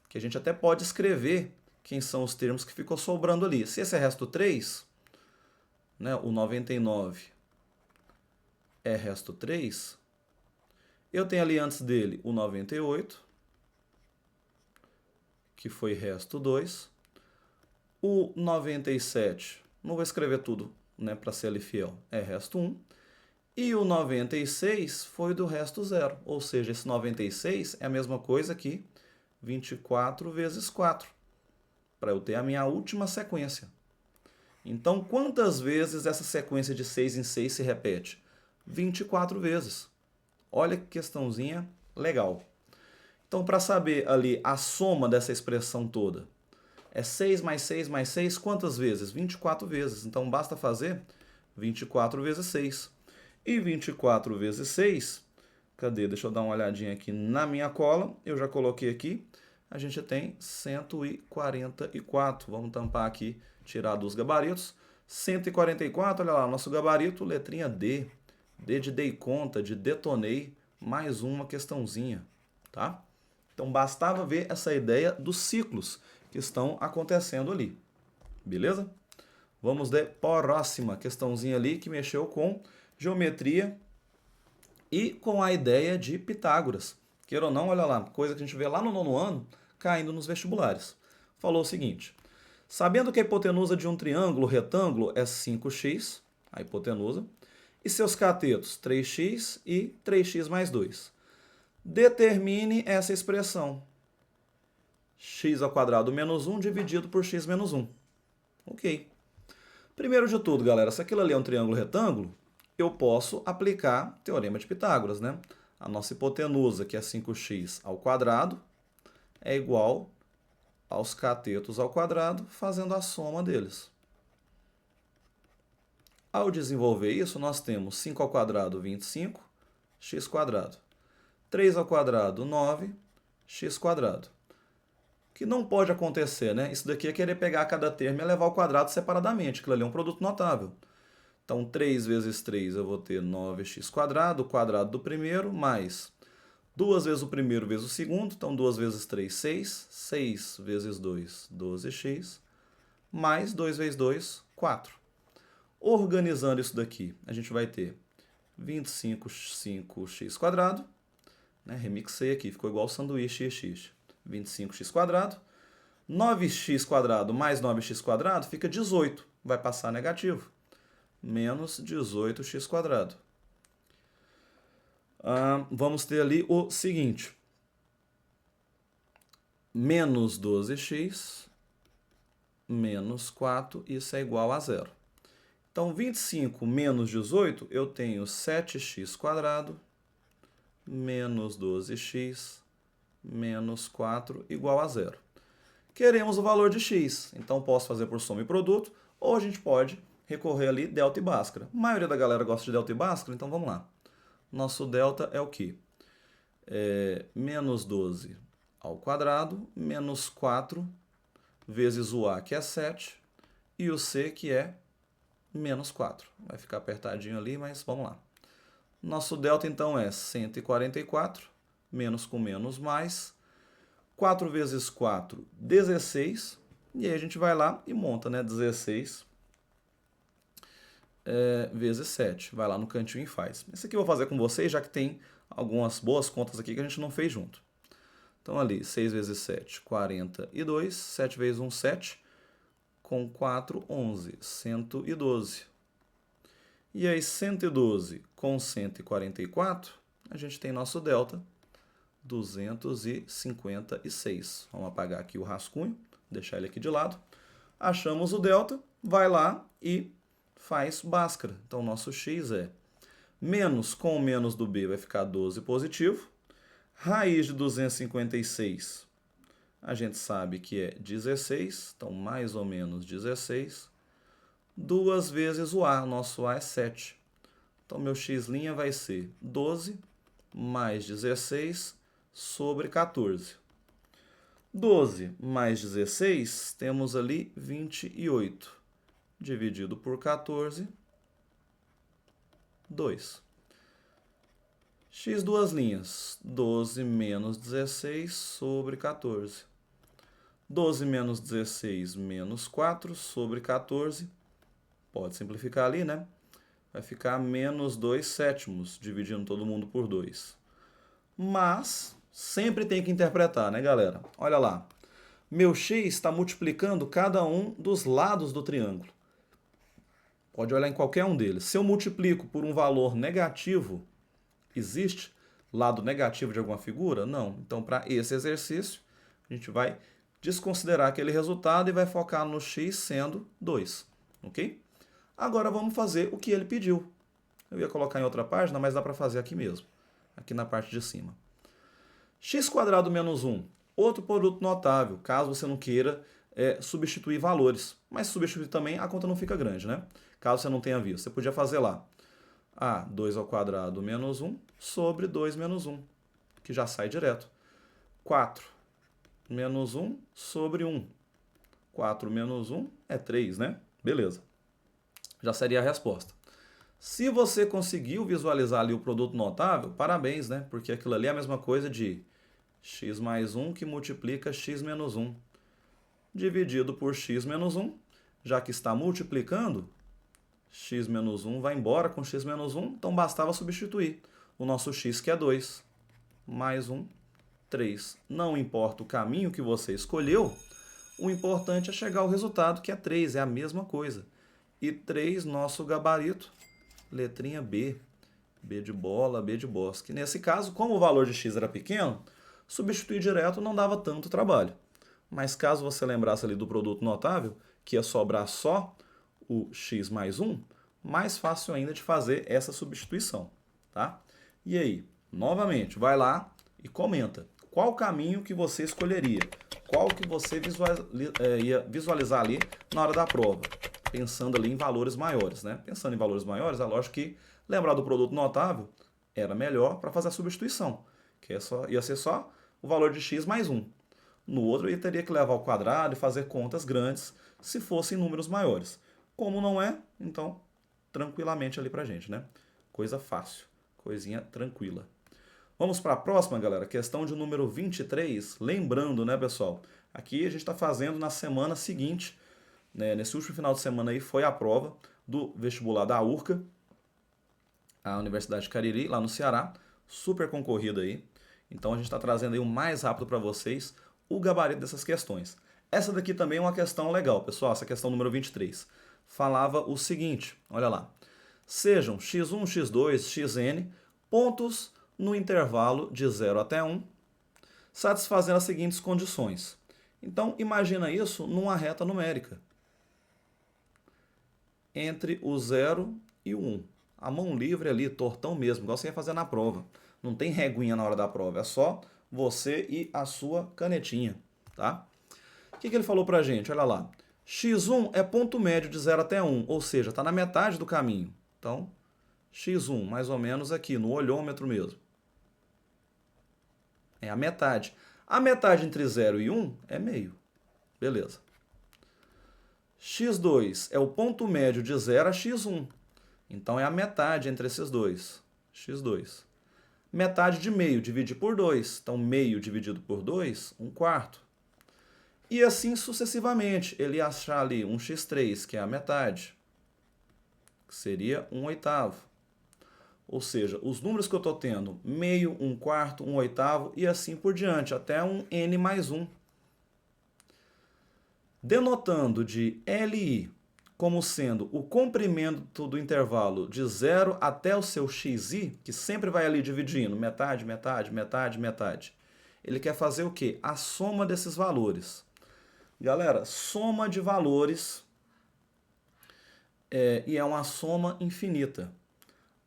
Que a gente até pode escrever quem são os termos que ficou sobrando ali. Se esse é resto 3, né, o 99 é resto 3, eu tenho ali antes dele o 98, que foi resto 2, o 97... Não vou escrever tudo, né, para ser ali fiel. É resto 1. E o 96 foi do resto 0. Ou seja, esse 96 é a mesma coisa que 24 vezes 4. Para eu ter a minha última sequência. Então, quantas vezes essa sequência de 6 em 6 se repete? 24 vezes. Olha que questãozinha legal. Então, para saber ali a soma dessa expressão toda, é 6 mais 6 mais 6, quantas vezes? 24 vezes. Então, basta fazer 24 vezes 6. E 24 vezes 6, Cadê? Deixa eu dar uma olhadinha aqui na minha cola. Eu já coloquei aqui. A gente tem 144. Vamos tampar aqui, tirar dos gabaritos. 144, olha lá, nosso gabarito, letrinha D. D de dei conta, de detonei, mais uma questãozinha, tá? Então bastava ver essa ideia dos ciclos que estão acontecendo ali, beleza? Vamos de próxima questãozinha ali que mexeu com geometria e com a ideia de Pitágoras. Queira ou não, olha lá, coisa que a gente vê lá no 9º ano caindo nos vestibulares. Falou o seguinte: sabendo que a hipotenusa de um triângulo retângulo é 5x, a hipotenusa, e seus catetos 3x e 3x mais 2, determine essa expressão. X² menos 1 dividido por x menos 1. Ok. Primeiro de tudo, galera, se aquilo ali é um triângulo retângulo, eu posso aplicar o teorema de Pitágoras, né? A nossa hipotenusa, que é 5x², é igual aos catetos ao quadrado, fazendo a soma deles. Ao desenvolver isso, nós temos 5², 25, x². 3², 9, x². O que não pode acontecer, né? Isso daqui é querer pegar cada termo e levar ao quadrado separadamente. Aquilo ali é um produto notável. Então, 3 vezes 3 eu vou ter 9x², o quadrado do primeiro, mais 2 vezes o primeiro vezes o segundo. Então, 2 vezes 3, 6. 6 vezes 2, 12x. Mais 2 vezes 2, 4. Organizando isso daqui, a gente vai ter 25x², né? Remixei aqui, ficou igual sanduíche x. 25x². 9x² mais 9x² fica 18, vai passar negativo. Menos 18x². Vamos ter ali o seguinte: menos 12x menos 4, isso é igual a 0. Então, 25 menos 18, eu tenho 7x² menos 12x menos 4 igual a 0. Queremos o valor de x, então posso fazer por soma e produto, ou a gente pode recorrer ali delta e bhaskara. A maioria da galera gosta de delta e bhaskara, então vamos lá. Nosso delta é o quê? Menos 12 ao quadrado, menos 4 vezes o a, que é 7, e o c, que é menos 4. Vai ficar apertadinho ali, mas vamos lá. Nosso delta, então, é 144, menos com menos mais, 4 vezes 4, 16, e aí a gente vai lá e monta, né? 16 vezes 7. Vai lá no cantinho e faz. Esse aqui eu vou fazer com vocês, já que tem algumas boas contas aqui que a gente não fez junto. Então, ali, 6 vezes 7, 42, 7 vezes 1, 7, com 4, 11, 112. E aí, 112 com 144, a gente tem nosso delta, 256. Vamos apagar aqui o rascunho, deixar ele aqui de lado. Achamos o delta, vai lá e faz bhaskara. Então, nosso x é menos com o menos do b vai ficar 12 positivo. Raiz de 256, a gente sabe que é 16, então mais ou menos 16. 2 vezes o a, nosso a é 7. Então, meu x' vai ser 12 mais 16 sobre 14. 12 mais 16, temos ali 28. Dividido por 14, 2. X duas linhas, 12 menos 16 sobre 14. 12 menos 16 menos 4 sobre 14. Pode simplificar ali, né? Vai ficar menos 2 sétimos, dividindo todo mundo por 2. Mas sempre tem que interpretar, né, galera? Olha lá. Meu x está multiplicando cada um dos lados do triângulo. Pode olhar em qualquer um deles. Se eu multiplico por um valor negativo, existe lado negativo de alguma figura? Não. Então, para esse exercício, a gente vai desconsiderar aquele resultado e vai focar no x sendo 2. Ok? Agora vamos fazer o que ele pediu. Eu ia colocar em outra página, mas dá para fazer aqui mesmo. Aqui na parte de cima. x² menos 1. Outro produto notável, caso você não queira substituir valores. Mas substituir também, a conta não fica grande, né? Caso você não tenha visto. Você podia fazer lá 2 ao quadrado menos 1 sobre 2 menos 1, que já sai direto. 4 menos 1 sobre 1. 4 menos 1 é 3, né? Beleza. Já seria a resposta. Se você conseguiu visualizar ali o produto notável, parabéns, né? Porque aquilo ali é a mesma coisa de x mais 1 que multiplica x menos 1, dividido por x menos 1, já que está multiplicando, x menos 1 vai embora com x menos 1, então bastava substituir o nosso x, que é 2, mais 1, 3. Não importa o caminho que você escolheu, o importante é chegar ao resultado, que é 3, é a mesma coisa. E 3, nosso gabarito, letrinha B. B de bola, B de bosque. Nesse caso, como o valor de x era pequeno, substituir direto não dava tanto trabalho. Mas caso você lembrasse ali do produto notável, que ia sobrar só o x mais 1, mais fácil ainda de fazer essa substituição, tá? E aí, novamente, vai lá e comenta. Qual caminho que você escolheria? Qual que você ia visualizar ali na hora da prova? Pensando ali em valores maiores, né? Pensando em valores maiores, é lógico que lembrar do produto notável era melhor para fazer a substituição, que ia ser só o valor de x mais 1. No outro, eu teria que levar ao quadrado e fazer contas grandes se fossem números maiores. Como não é, então, tranquilamente ali pra gente, né? Coisa fácil, coisinha tranquila. Vamos para a próxima, galera, questão de número 23. Lembrando, né, pessoal, aqui a gente está fazendo na semana seguinte, né, nesse último final de semana aí foi a prova do vestibular da URCA, a Universidade de Cariri, lá no Ceará, super concorrida aí. Então a gente está trazendo aí o mais rápido para vocês o gabarito dessas questões. Essa daqui também é uma questão legal, pessoal, essa questão número 23. Falava o seguinte, olha lá. Sejam x1, x2, xn pontos no intervalo de 0 até 1, satisfazendo as seguintes condições. Então, imagina isso numa reta numérica. Entre o 0 e o 1. A mão livre ali, tortão mesmo, igual você ia fazer na prova. Não tem reguinha na hora da prova, é só você e a sua canetinha, tá? O que ele falou pra gente? Olha lá. x1 é ponto médio de 0 até 1, ou seja, está na metade do caminho. Então, x1, mais ou menos aqui, no olhômetro mesmo. É a metade. A metade entre 0 e 1 é meio. Beleza. x2 é o ponto médio de 0 a x1. Então, é a metade entre esses dois. x2. Metade de meio, divide por 2. Então, meio dividido por 2, 1/4. E assim sucessivamente. Ele ia achar ali um x3, que é a metade, que seria 1/8. Ou seja, os números que eu estou tendo, meio, 1/4, 1/8 e assim por diante, até um n mais 1. Denotando de LI como sendo o comprimento do intervalo de 0 até o seu xi, que sempre vai ali dividindo, metade, metade, metade, metade. Ele quer fazer o quê? A soma desses valores. Galera, soma de valores e é uma soma infinita.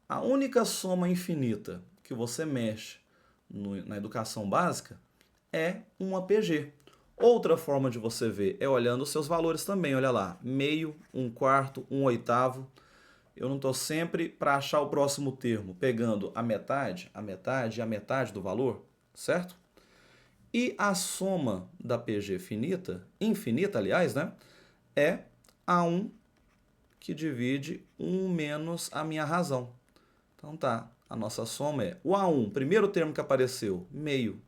A única soma infinita que você mexe na educação básica é uma PG. Outra forma de você ver é olhando os seus valores também. Olha lá, meio, 1/4, 1/8. Eu não estou sempre para achar o próximo termo, pegando a metade e a metade do valor, certo? E a soma da PG infinita, aliás, né, é A1 que divide 1 menos a minha razão. Então tá, a nossa soma é o A1, primeiro termo que apareceu, meio.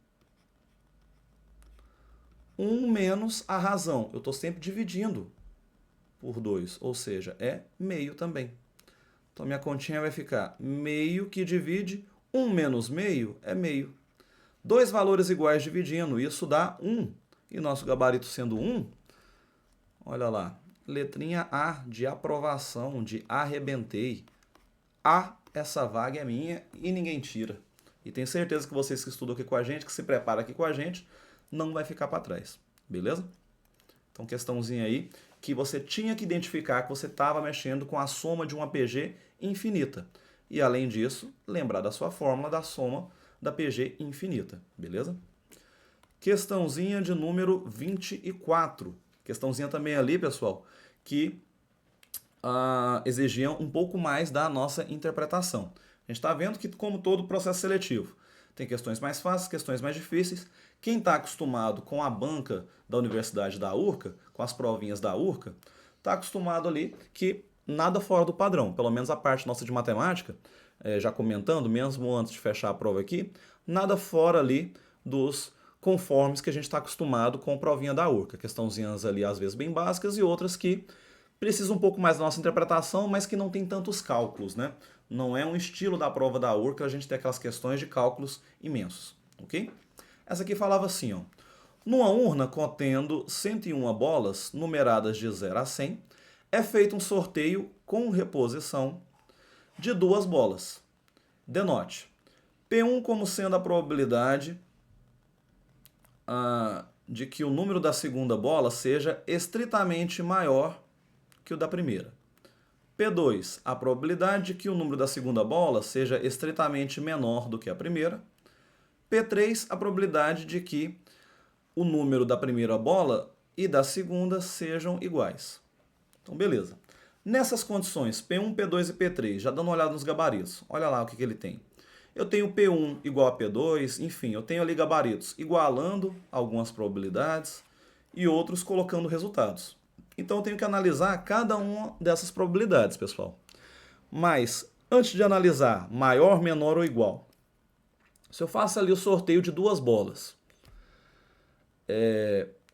1 menos a razão. Eu estou sempre dividindo por 2, ou seja, é meio também. Então minha continha vai ficar meio que divide 1 menos meio é meio. Dois valores iguais dividindo, isso dá 1. E nosso gabarito sendo 1, olha lá, letrinha A de aprovação, de arrebentei. A, essa vaga é minha e ninguém tira. E tenho certeza que vocês que estudam aqui com a gente, que se preparam aqui com a gente, não vai ficar para trás, beleza? Então, questãozinha aí que você tinha que identificar que você estava mexendo com a soma de uma PG infinita. E, além disso, lembrar da sua fórmula da soma da PG infinita, beleza? Questãozinha de número 24. Questãozinha também ali, pessoal, que exigiam um pouco mais da nossa interpretação. A gente está vendo que, como todo processo seletivo, tem questões mais fáceis, questões mais difíceis. Quem está acostumado com a banca da Universidade da URCA, com as provinhas da URCA, está acostumado ali que nada fora do padrão, pelo menos a parte nossa de matemática, já comentando, mesmo antes de fechar a prova aqui, nada fora ali dos conformes que a gente está acostumado com a provinha da URCA. Questãozinhas ali, às vezes, bem básicas e outras que precisam um pouco mais da nossa interpretação, mas que não tem tantos cálculos, né? Não é um estilo da prova da URCA a gente ter aquelas questões de cálculos imensos, ok? Essa aqui falava assim, ó. Numa urna contendo 101 bolas, numeradas de 0 a 100, é feito um sorteio com reposição de 2 bolas. Denote P1 como sendo a probabilidade de que o número da segunda bola seja estritamente maior que o da primeira. P2, a probabilidade de que o número da segunda bola seja estritamente menor do que a primeira. P3, a probabilidade de que o número da primeira bola e da segunda sejam iguais. Então, beleza. Nessas condições, P1, P2 e P3, já dando uma olhada nos gabaritos, olha lá o que ele tem. Eu tenho P1 igual a P2, enfim, eu tenho ali gabaritos igualando algumas probabilidades e outros colocando resultados. Então eu tenho que analisar cada uma dessas probabilidades, pessoal. Mas, antes de analisar maior, menor ou igual, se eu faço ali o sorteio de 2 bolas,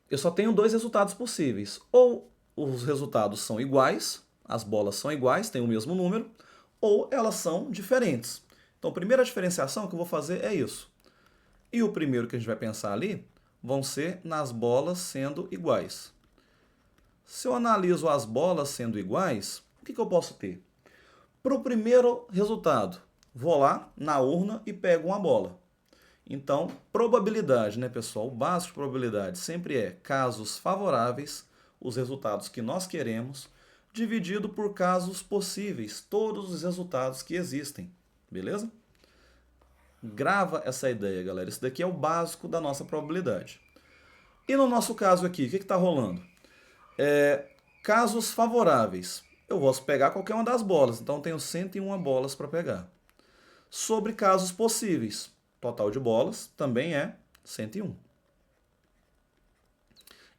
eu só tenho 2 resultados possíveis. Ou os resultados são iguais, as bolas são iguais, têm o mesmo número, ou elas são diferentes. Então, a primeira diferenciação que eu vou fazer é isso. E o primeiro que a gente vai pensar ali vão ser nas bolas sendo iguais. Se eu analiso as bolas sendo iguais, o que eu posso ter? Para o primeiro resultado, vou lá na urna e pego uma bola. Então, probabilidade, né, pessoal? O básico de probabilidade sempre é casos favoráveis, os resultados que nós queremos, dividido por casos possíveis, todos os resultados que existem. Beleza? Grava essa ideia, galera. Isso daqui é o básico da nossa probabilidade. E no nosso caso aqui, o que está rolando? Casos favoráveis. Eu posso pegar qualquer uma das bolas, então eu tenho 101 bolas para pegar. Sobre casos possíveis, total de bolas também é 101.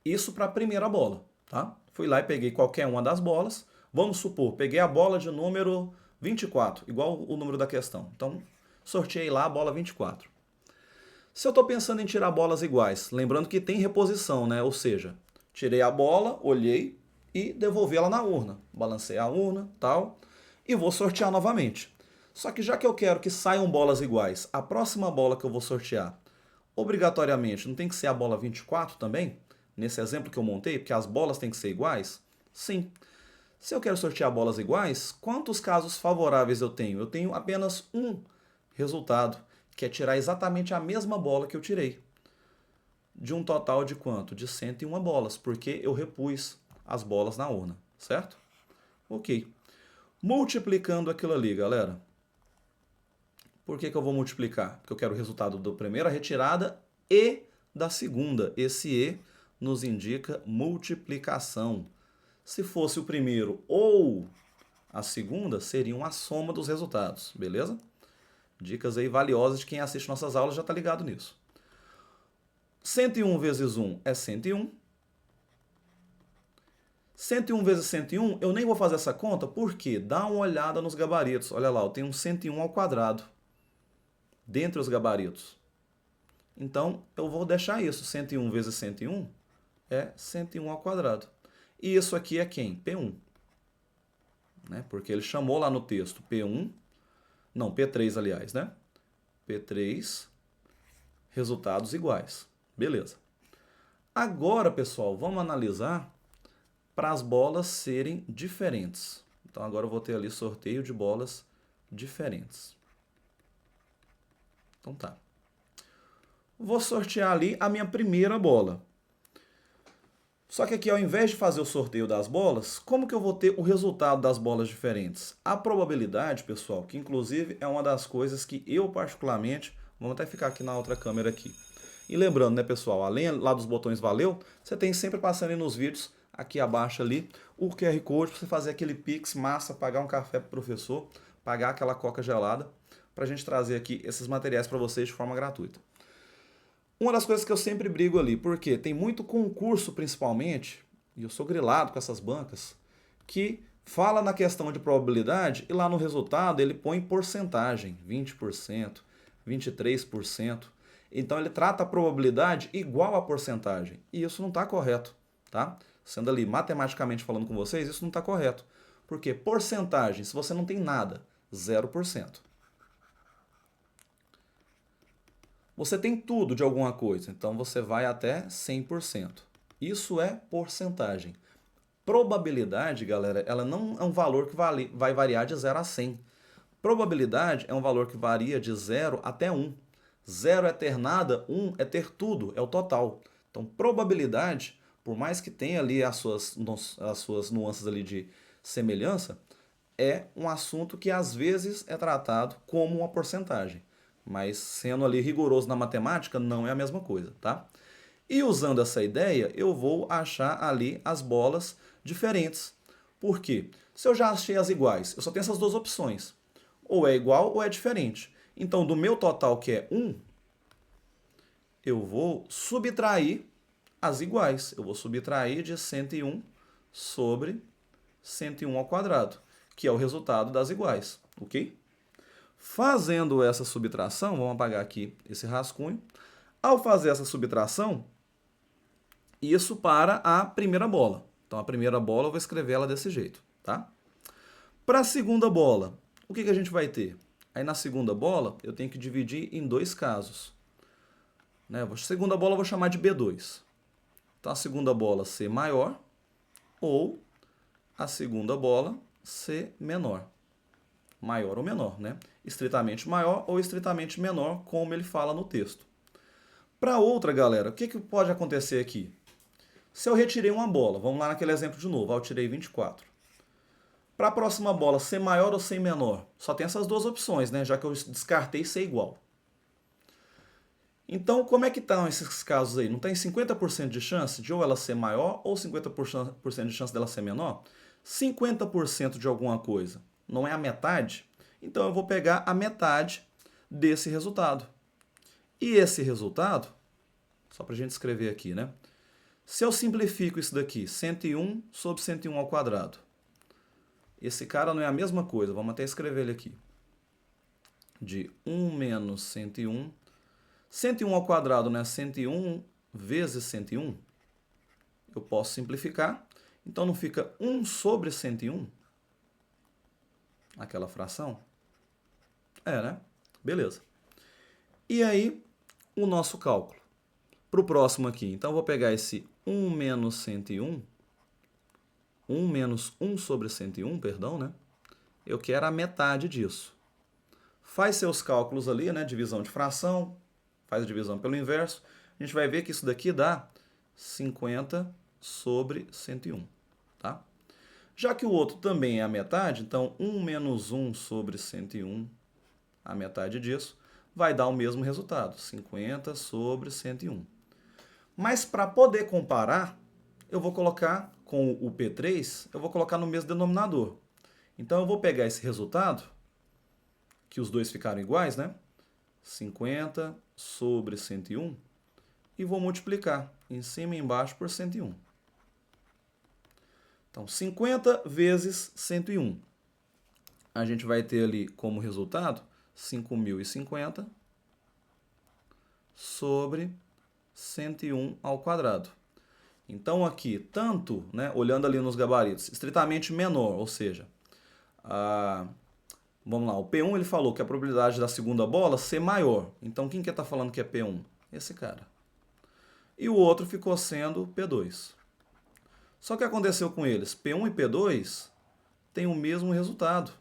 Isso para a primeira bola, tá? Fui lá e peguei qualquer uma das bolas. Vamos supor, peguei a bola de número 24, igual o número da questão. Então, sorteei lá a bola 24. Se eu estou pensando em tirar bolas iguais, lembrando que tem reposição, né? Ou seja, tirei a bola, olhei e devolvi ela na urna. Balancei a urna, tal, e vou sortear novamente. Só que já que eu quero que saiam bolas iguais, a próxima bola que eu vou sortear, obrigatoriamente, não tem que ser a bola 24 também? Nesse exemplo que eu montei, porque as bolas têm que ser iguais? Sim. Se eu quero sortear bolas iguais, quantos casos favoráveis eu tenho? Eu tenho apenas um resultado, que é tirar exatamente a mesma bola que eu tirei. De um total de quanto? De 101 bolas, porque eu repus as bolas na urna, certo? Ok. Multiplicando aquilo ali, galera. Por que eu vou multiplicar? Porque eu quero o resultado da primeira retirada e da segunda. Esse E nos indica multiplicação. Se fosse o primeiro ou a segunda, seriam a soma dos resultados, beleza? Dicas aí valiosas de quem assiste nossas aulas já está ligado nisso. 101 vezes 1 é 101. 101 vezes 101, eu nem vou fazer essa conta, porque dá uma olhada nos gabaritos. Olha lá, eu tenho um 101 ao quadrado dentre os gabaritos. Então, eu vou deixar isso. 101 vezes 101 é 101 ao quadrado. E isso aqui é quem? P1. Né? Porque ele chamou lá no texto P1, não, P3, aliás, né? P3, resultados iguais. Beleza. Agora, pessoal, vamos analisar para as bolas serem diferentes. Então, agora eu vou ter ali sorteio de bolas diferentes. Então, tá. Vou sortear ali a minha primeira bola. Só que aqui, ao invés de fazer o sorteio das bolas, como que eu vou ter o resultado das bolas diferentes? A probabilidade, pessoal, que inclusive é uma das coisas que eu particularmente, vamos até ficar aqui na outra câmera aqui. E lembrando, né, pessoal, além lá dos botões valeu, você tem sempre passando aí nos vídeos aqui abaixo ali o QR Code para você fazer aquele Pix massa, pagar um café para o professor, pagar aquela coca gelada, para a gente trazer aqui esses materiais para vocês de forma gratuita. Uma das coisas que eu sempre brigo ali, porque tem muito concurso principalmente, e eu sou grilado com essas bancas, que fala na questão de probabilidade e lá no resultado ele põe porcentagem, 20%, 23%. Então ele trata a probabilidade igual à porcentagem. E isso não está correto, tá? Sendo ali matematicamente falando com vocês, isso não está correto. Porque porcentagem, se você não tem nada, 0%. Você tem tudo de alguma coisa, então você vai até 100%. Isso é porcentagem. Probabilidade, galera, ela não é um valor que vai variar de 0 a 100. Probabilidade é um valor que varia de 0 até 1. 0 é ter nada, 1 é ter tudo, é o total. Então, probabilidade, por mais que tenha ali as suas nuances ali de semelhança, é um assunto que às vezes é tratado como uma porcentagem. Mas sendo ali rigoroso na matemática, não é a mesma coisa, tá? E usando essa ideia, eu vou achar ali as bolas diferentes. Por quê? Se eu já achei as iguais, eu só tenho essas duas opções. Ou é igual ou é diferente. Então, do meu total, que é 1, eu vou subtrair as iguais. Eu vou subtrair de 101 sobre 101 ao quadrado, que é o resultado das iguais, ok? Fazendo essa subtração, vamos apagar aqui esse rascunho. Ao fazer essa subtração, isso para a primeira bola. Então, a primeira bola eu vou escrever ela desse jeito, tá? Para a segunda bola, o que a gente vai ter? Aí, na segunda bola, eu tenho que dividir em dois casos. Né? A segunda bola eu vou chamar de B2. Então, a segunda bola ser maior ou a segunda bola ser menor. Maior ou menor, né? Estritamente maior ou estritamente menor, como ele fala no texto. Para outra, galera, o que pode acontecer aqui? Se eu retirei uma bola, vamos lá naquele exemplo de novo, eu tirei 24. Para a próxima bola, ser maior ou ser menor? Só tem essas duas opções, né? Já que eu descartei ser igual. Então, como é que estão esses casos aí? Não tem 50% de chance de ou ela ser maior ou 50% de chance dela ser menor? 50% de alguma coisa não é a metade? Então, eu vou pegar a metade desse resultado. E esse resultado, só para a gente escrever aqui, né? Se eu simplifico isso daqui, 101 sobre 101 ao quadrado. Esse cara não é a mesma coisa, vamos até escrever ele aqui. De 1 menos 101. 101 ao quadrado, né? 101 vezes 101. Eu posso simplificar. Então, não fica 1 sobre 101? Aquela fração? É, né? Beleza. E aí, o nosso cálculo. Para o próximo aqui, então, eu vou pegar esse 1 menos 101. 1 menos 1 sobre 101, perdão, né? Eu quero a metade disso. Faz seus cálculos ali, né? Divisão de fração, faz a divisão pelo inverso. A gente vai ver que isso daqui dá 50 sobre 101, tá? Já que o outro também é a metade, então 1 menos 1 sobre 101, a metade disso, vai dar o mesmo resultado, 50 sobre 101. Mas para poder comparar, eu vou colocar com o P3, eu vou colocar no mesmo denominador. Então, eu vou pegar esse resultado, que os dois ficaram iguais, né? 50 sobre 101, e vou multiplicar em cima e embaixo por 101. Então, 50 vezes 101. A gente vai ter ali como resultado 5.050 sobre 101 ao quadrado. Então, aqui, tanto, né, olhando ali nos gabaritos, estritamente menor, ou seja, vamos lá, o P1 ele falou que a probabilidade da segunda bola ser maior. Então, quem que está falando que é P1? Esse cara. E o outro ficou sendo P2. Só que aconteceu com eles? P1 e P2 têm o mesmo resultado,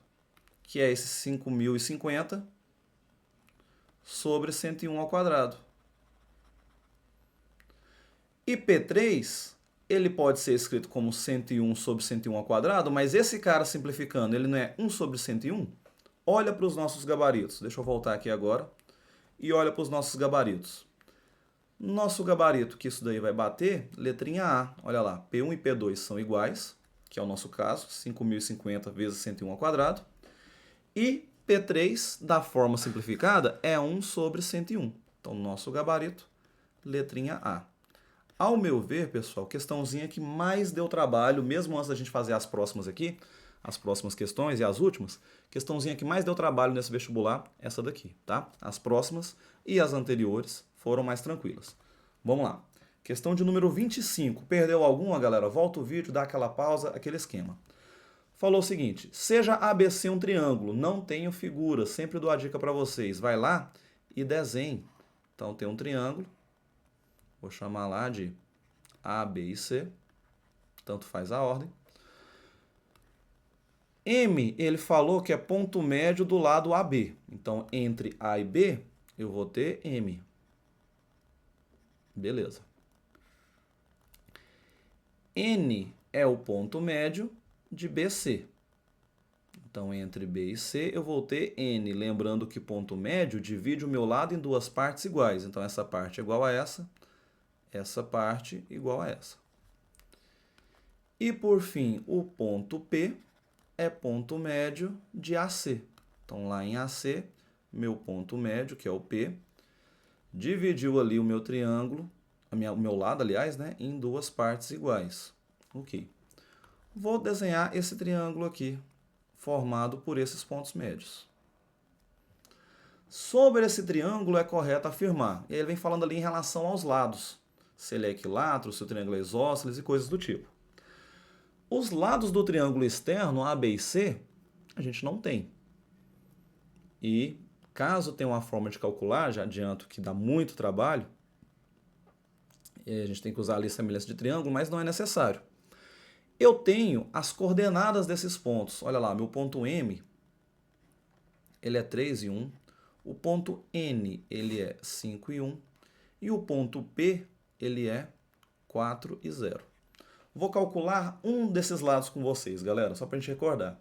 que é esse 5.050 sobre 101 ao quadrado. E P3, ele pode ser escrito como 101 sobre 101 ao quadrado, mas esse cara simplificando, ele não é 1 sobre 101? Olha para os nossos gabaritos. Deixa eu voltar aqui agora. E olha para os nossos gabaritos. Nosso gabarito, que isso daí vai bater, letrinha A. Olha lá, P1 e P2 são iguais, que é o nosso caso, 5.050 vezes 101 ao quadrado. E P3, da forma simplificada, é 1 sobre 101. Então, nosso gabarito, letrinha A. Ao meu ver, pessoal, questãozinha que mais deu trabalho, mesmo antes da gente fazer as próximas aqui, as próximas questões e as últimas, questãozinha que mais deu trabalho nesse vestibular, essa daqui, tá? As próximas e as anteriores foram mais tranquilas. Vamos lá. Questão de número 25. Perdeu alguma, galera? Volta o vídeo, dá aquela pausa, aquele esquema. Falou o seguinte, seja ABC um triângulo, não tenho figura, sempre dou a dica para vocês. Vai lá e desenhe. Então tem um triângulo, vou chamar lá de A, B e C, tanto faz a ordem. M, ele falou que é ponto médio do lado AB. Então, entre A e B, eu vou ter M. Beleza. N é o ponto médio de BC. Então, entre B e C, eu vou ter N. Lembrando que ponto médio divide o meu lado em duas partes iguais. Então, essa parte é igual a essa parte igual a essa. E, por fim, o ponto P é ponto médio de AC. Então, lá em AC, meu ponto médio, que é o P, dividiu ali o meu triângulo, o meu lado, aliás, né, em duas partes iguais. Ok. Vou desenhar esse triângulo aqui, formado por esses pontos médios. Sobre esse triângulo é correto afirmar. E ele vem falando ali em relação aos lados. Se ele é equilátero, se o triângulo é isósceles e coisas do tipo. Os lados do triângulo externo, A, B e C, a gente não tem. E caso tenha uma forma de calcular, já adianto que dá muito trabalho, e a gente tem que usar ali semelhança de triângulo, mas não é necessário. Eu tenho as coordenadas desses pontos. Olha lá, meu ponto M, ele é 3 e 1. O ponto N, ele é 5 e 1. E o ponto P, ele é 4 e 0. Vou calcular um desses lados com vocês, galera, só para a gente recordar.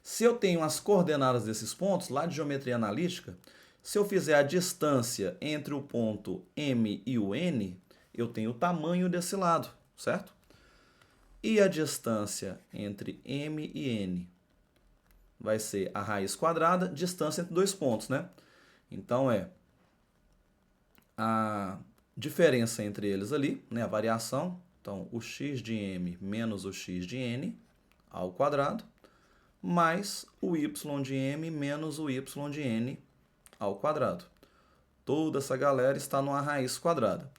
Se eu tenho as coordenadas desses pontos, lá de geometria analítica, se eu fizer a distância entre o ponto M e o N, eu tenho o tamanho desse lado, certo? E a distância entre M e N vai ser a raiz quadrada, distância entre dois pontos, né? Então, é a diferença entre eles ali, né? A variação. Então, o x de m menos o x de n ao quadrado, mais o y de m menos o y de n ao quadrado. Toda essa galera está numa raiz quadrada.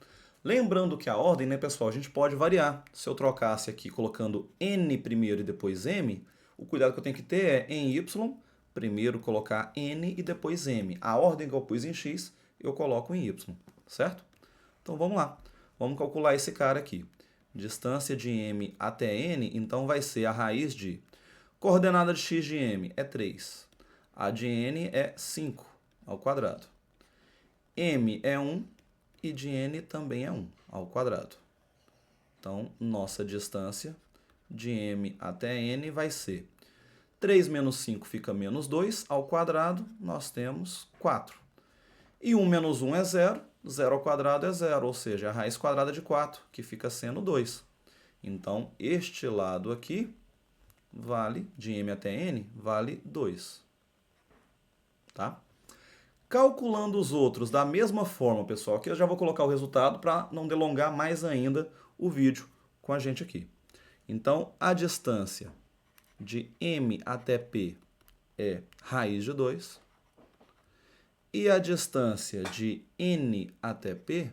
Lembrando que a ordem, né, pessoal, a gente pode variar. Se eu trocasse aqui colocando n primeiro e depois m, o cuidado que eu tenho que ter é em y, primeiro colocar n e depois m. A ordem que eu pus em x, eu coloco em y, certo? Então vamos lá. Vamos calcular esse cara aqui. Distância de m até n, então vai ser a raiz de... Coordenada de x de m é 3. A de n é 5 ao quadrado. M é 1 e de n também é 1 ao quadrado. Então, nossa distância de m até n vai ser 3 menos 5 fica menos 2, ao quadrado nós temos 4. E 1 menos 1 é 0, 0 ao quadrado é 0, ou seja, a raiz quadrada de 4, que fica sendo 2. Então, este lado aqui vale, de m até n, vale 2. Tá? Calculando os outros da mesma forma, pessoal, aqui eu já vou colocar o resultado para não delongar mais ainda o vídeo com a gente aqui. Então, a distância de m até p é raiz de 2. E a distância de n até p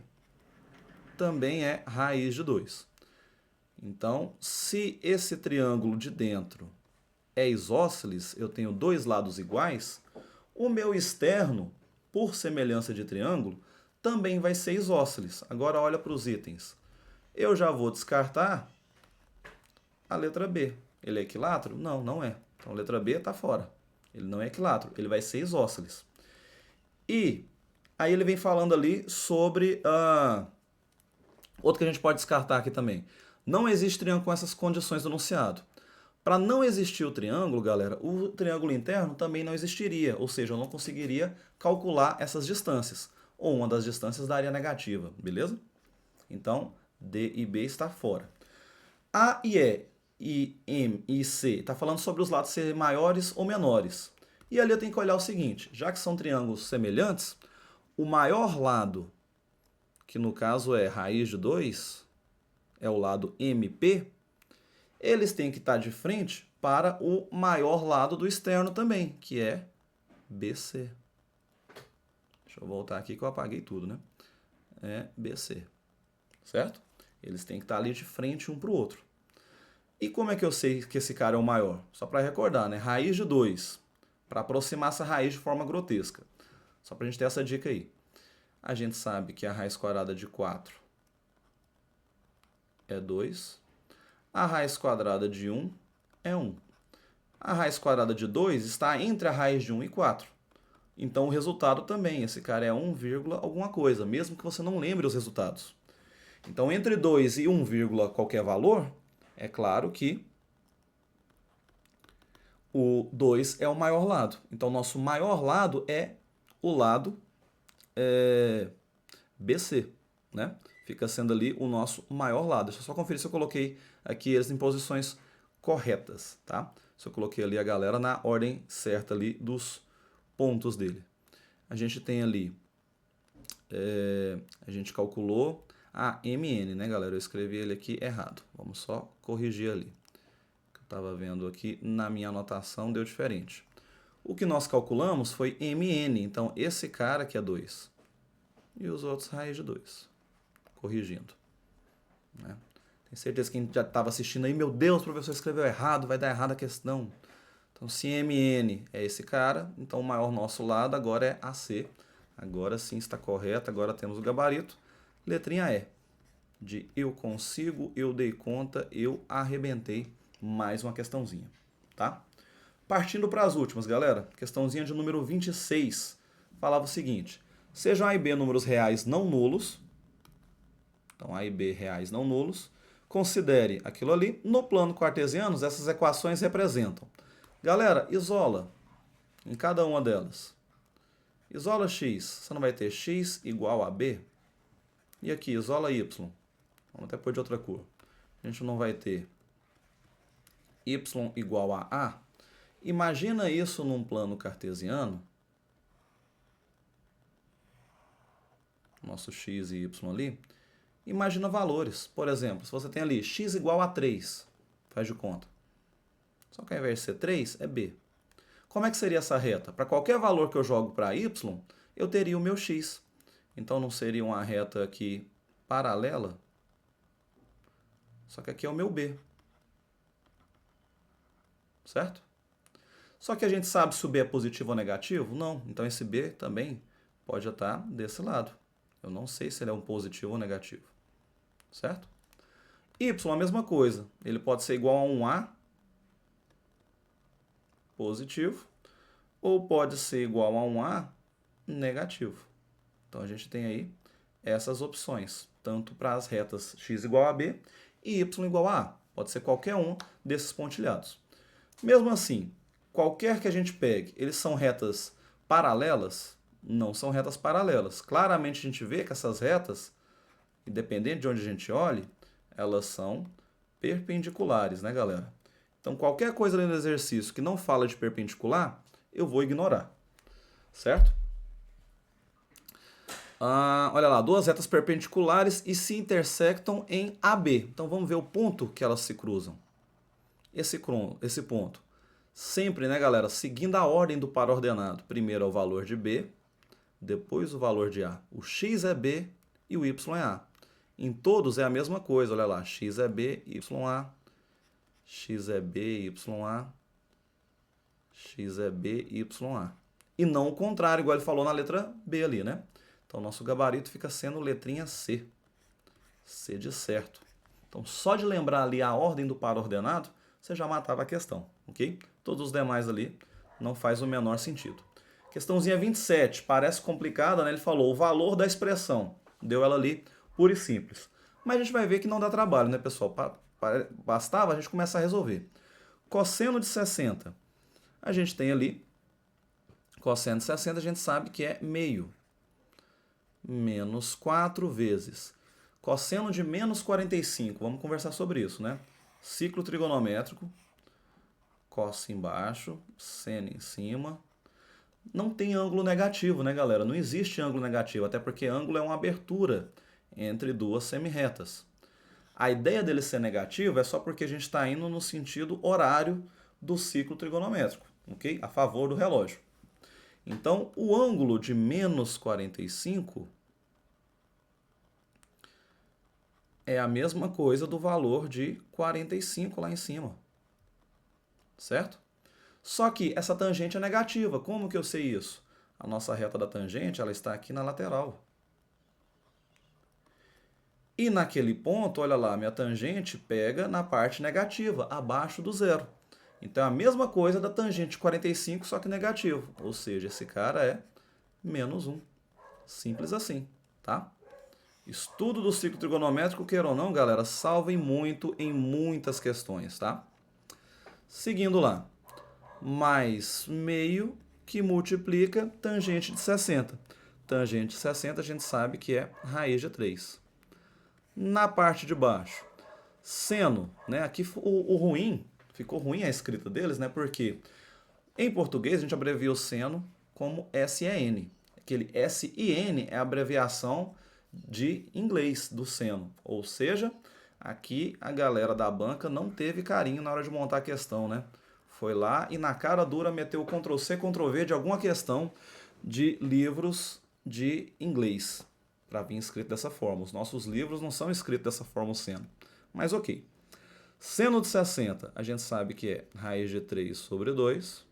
também é raiz de 2. Então, se esse triângulo de dentro é isósceles, eu tenho dois lados iguais, o meu externo, por semelhança de triângulo, também vai ser isósceles. Agora, olha para os itens. Eu já vou descartar a letra B. Ele é equilátero? Não, não é. Então, a letra B está fora. Ele não é equilátero, ele vai ser isósceles. E aí ele vem falando ali sobre... outro que a gente pode descartar aqui também. Não existe triângulo com essas condições do enunciado. Para não existir o triângulo, galera, o triângulo interno também não existiria, ou seja, eu não conseguiria calcular essas distâncias. ou uma das distâncias daria negativa, beleza? Então, D e B está fora. A e E, M e C, está falando sobre os lados serem maiores ou menores. E ali eu tenho que olhar o seguinte, já que são triângulos semelhantes, o maior lado, que no caso é raiz de 2, é o lado MP, eles têm que estar de frente para o maior lado do externo também, que é BC. Deixa eu voltar aqui que eu apaguei tudo, né? É BC, certo? Eles têm que estar ali de frente um para o outro. E como é que eu sei que esse cara é o maior? Só para recordar, né? Raiz de 2, para aproximar essa raiz de forma grotesca. Só para a gente ter essa dica aí. A gente sabe que a raiz quadrada de 4 é 2. A raiz quadrada de 1 é 1. A raiz quadrada de 2 está entre a raiz de 1 e 4. Então o resultado também, esse cara é 1, alguma coisa, mesmo que você não lembre os resultados. Então entre 2 e 1, qualquer valor, é claro que o 2 é o maior lado. Então nosso maior lado é o lado BC, né? Fica sendo ali o nosso maior lado. Deixa eu só conferir se eu coloquei aqui eles em posições corretas, tá? Se eu coloquei ali a galera na ordem certa ali dos pontos dele. A gente tem ali, a gente calculou a MN, né, galera? Eu escrevi ele aqui errado. Vamos só corrigir ali. Eu estava vendo aqui na minha anotação, deu diferente. O que nós calculamos foi MN, então esse cara aqui é 2. E os outros raiz de 2. Corrigindo. Né? Tenho certeza que quem já estava assistindo aí, meu Deus, o professor escreveu errado, vai dar errado a questão. Então, se MN é esse cara, então o maior nosso lado agora é AC. Agora sim está correto, agora temos o gabarito. Letrinha E. De eu consigo, eu dei conta, eu arrebentei. Mais uma questãozinha, tá? Partindo para as últimas, galera. Questãozinha de número 26. Falava o seguinte. Sejam A e B números reais não nulos. Então, A e B reais não nulos. Considere aquilo ali. No plano cartesiano, essas equações representam. Galera, isola em cada uma delas. Isola x, você não vai ter x igual a b. E aqui, isola y. Vamos até pôr de outra cor. A gente não vai ter y igual a a. Imagina isso num plano cartesiano. Nosso x e y ali. Imagina valores. Por exemplo, se você tem ali x igual a 3, faz de conta. Só que ao invés de ser 3, é b. Como é que seria essa reta? Para qualquer valor que eu jogo para y, eu teria o meu x. Então não seria uma reta aqui paralela? Só que aqui é o meu b. Certo? Só que a gente sabe se o b é positivo ou negativo? Não. Então esse b também pode estar desse lado. Eu não sei se ele é um positivo ou negativo. Certo? Y, a mesma coisa. Ele pode ser igual a um a positivo ou pode ser igual a um a negativo. Então a gente tem aí essas opções, tanto para as retas x igual a b e y igual a a. Pode ser qualquer um desses pontilhados. Mesmo assim, qualquer que a gente pegue, eles são retas paralelas? Não são retas paralelas. Claramente a gente vê que essas retas, independente de onde a gente olhe, elas são perpendiculares, né, galera? Então, qualquer coisa ali no exercício que não fala de perpendicular, eu vou ignorar, certo? Olha lá, duas retas perpendiculares e se intersectam em AB. Então, vamos ver o ponto que elas se cruzam. Esse ponto. Sempre, né, galera, seguindo a ordem do par ordenado. Primeiro é o valor de B, depois o valor de A. O x é B e o y é A. Em todos é a mesma coisa, olha lá. X é B, y A. X é B, y A. X é B, y A. E não o contrário, igual ele falou na letra B ali, né? Então, nosso gabarito fica sendo letrinha C. C de certo. Então, só de lembrar ali a ordem do par ordenado, você já matava a questão, ok? Todos os demais ali não faz o menor sentido. Questãozinha 27, parece complicada, né? Ele falou o valor da expressão. Deu ela ali, pura e simples. Mas a gente vai ver que não dá trabalho, né, pessoal? Bastava a gente começar a resolver. Cosseno de 60. A gente tem ali, cosseno de 60, a gente sabe que é meio. menos 4 vezes cosseno de menos 45. Vamos conversar sobre isso, né? Ciclo trigonométrico, coss embaixo, seno em cima. Não tem ângulo negativo, né, galera? Não existe ângulo negativo, até porque ângulo é uma abertura entre duas semirretas. A ideia dele ser negativo é só porque a gente está indo no sentido horário do ciclo trigonométrico, ok? A favor do relógio. Então, o ângulo de menos 45 é a mesma coisa do valor de 45 lá em cima, certo? Só que essa tangente é negativa. Como que eu sei isso? A nossa reta da tangente ela está aqui na lateral. E naquele ponto, olha lá, minha tangente pega na parte negativa, abaixo do zero. Então é a mesma coisa da tangente de 45, só que negativo. Ou seja, esse cara é menos 1. Simples assim, tá? Estudo do ciclo trigonométrico, queira ou não, galera, salvem muito em muitas questões, tá? Seguindo lá. Mais meio que multiplica tangente de 60. Tangente de 60 a gente sabe que é raiz de 3. Na parte de baixo, seno, né? Aqui o ruim, ficou ruim a escrita deles, né? Porque em português a gente abrevia o seno como SEN. Aquele SIN é a abreviação de inglês do seno. Ou seja, aqui a galera da banca não teve carinho na hora de montar a questão, né? Foi lá e na cara dura meteu o Ctrl+C, Ctrl+V de alguma questão de livros de inglês para vir escrito dessa forma. Os nossos livros não são escritos dessa forma o seno. Mas ok. Seno de 60, a gente sabe que é raiz de 3 sobre 2,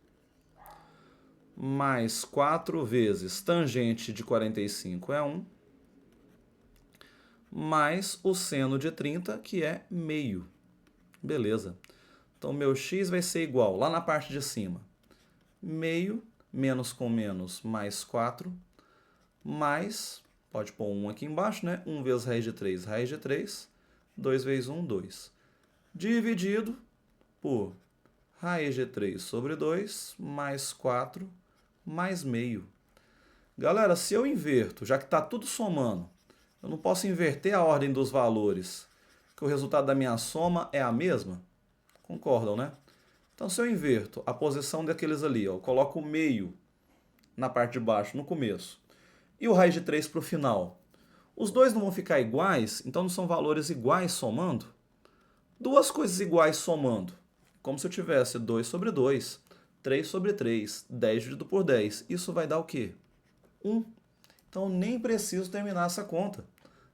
mais 4 vezes tangente de 45 é 1, mais o seno de 30, que é meio. Beleza. Então, meu x vai ser igual, lá na parte de cima, meio, menos com menos, mais 4, mais, pode pôr 1 aqui embaixo, né? 1 vezes raiz de 3, 2 vezes 1, 2. Dividido por raiz de 3 sobre 2, mais 4, mais meio. Galera, se eu inverto, já que está tudo somando, eu não posso inverter a ordem dos valores, que o resultado da minha soma é a mesma? Concordam, né? Então, se eu inverto a posição daqueles ali, ó, eu coloco o meio na parte de baixo, no começo, e o raiz de 3 para o final, os dois não vão ficar iguais, então não são valores iguais somando? Duas coisas iguais somando, como se eu tivesse 2 sobre 2, 3 sobre 3, 10 dividido por 10. Isso vai dar o quê? 1. Então, nem preciso terminar essa conta.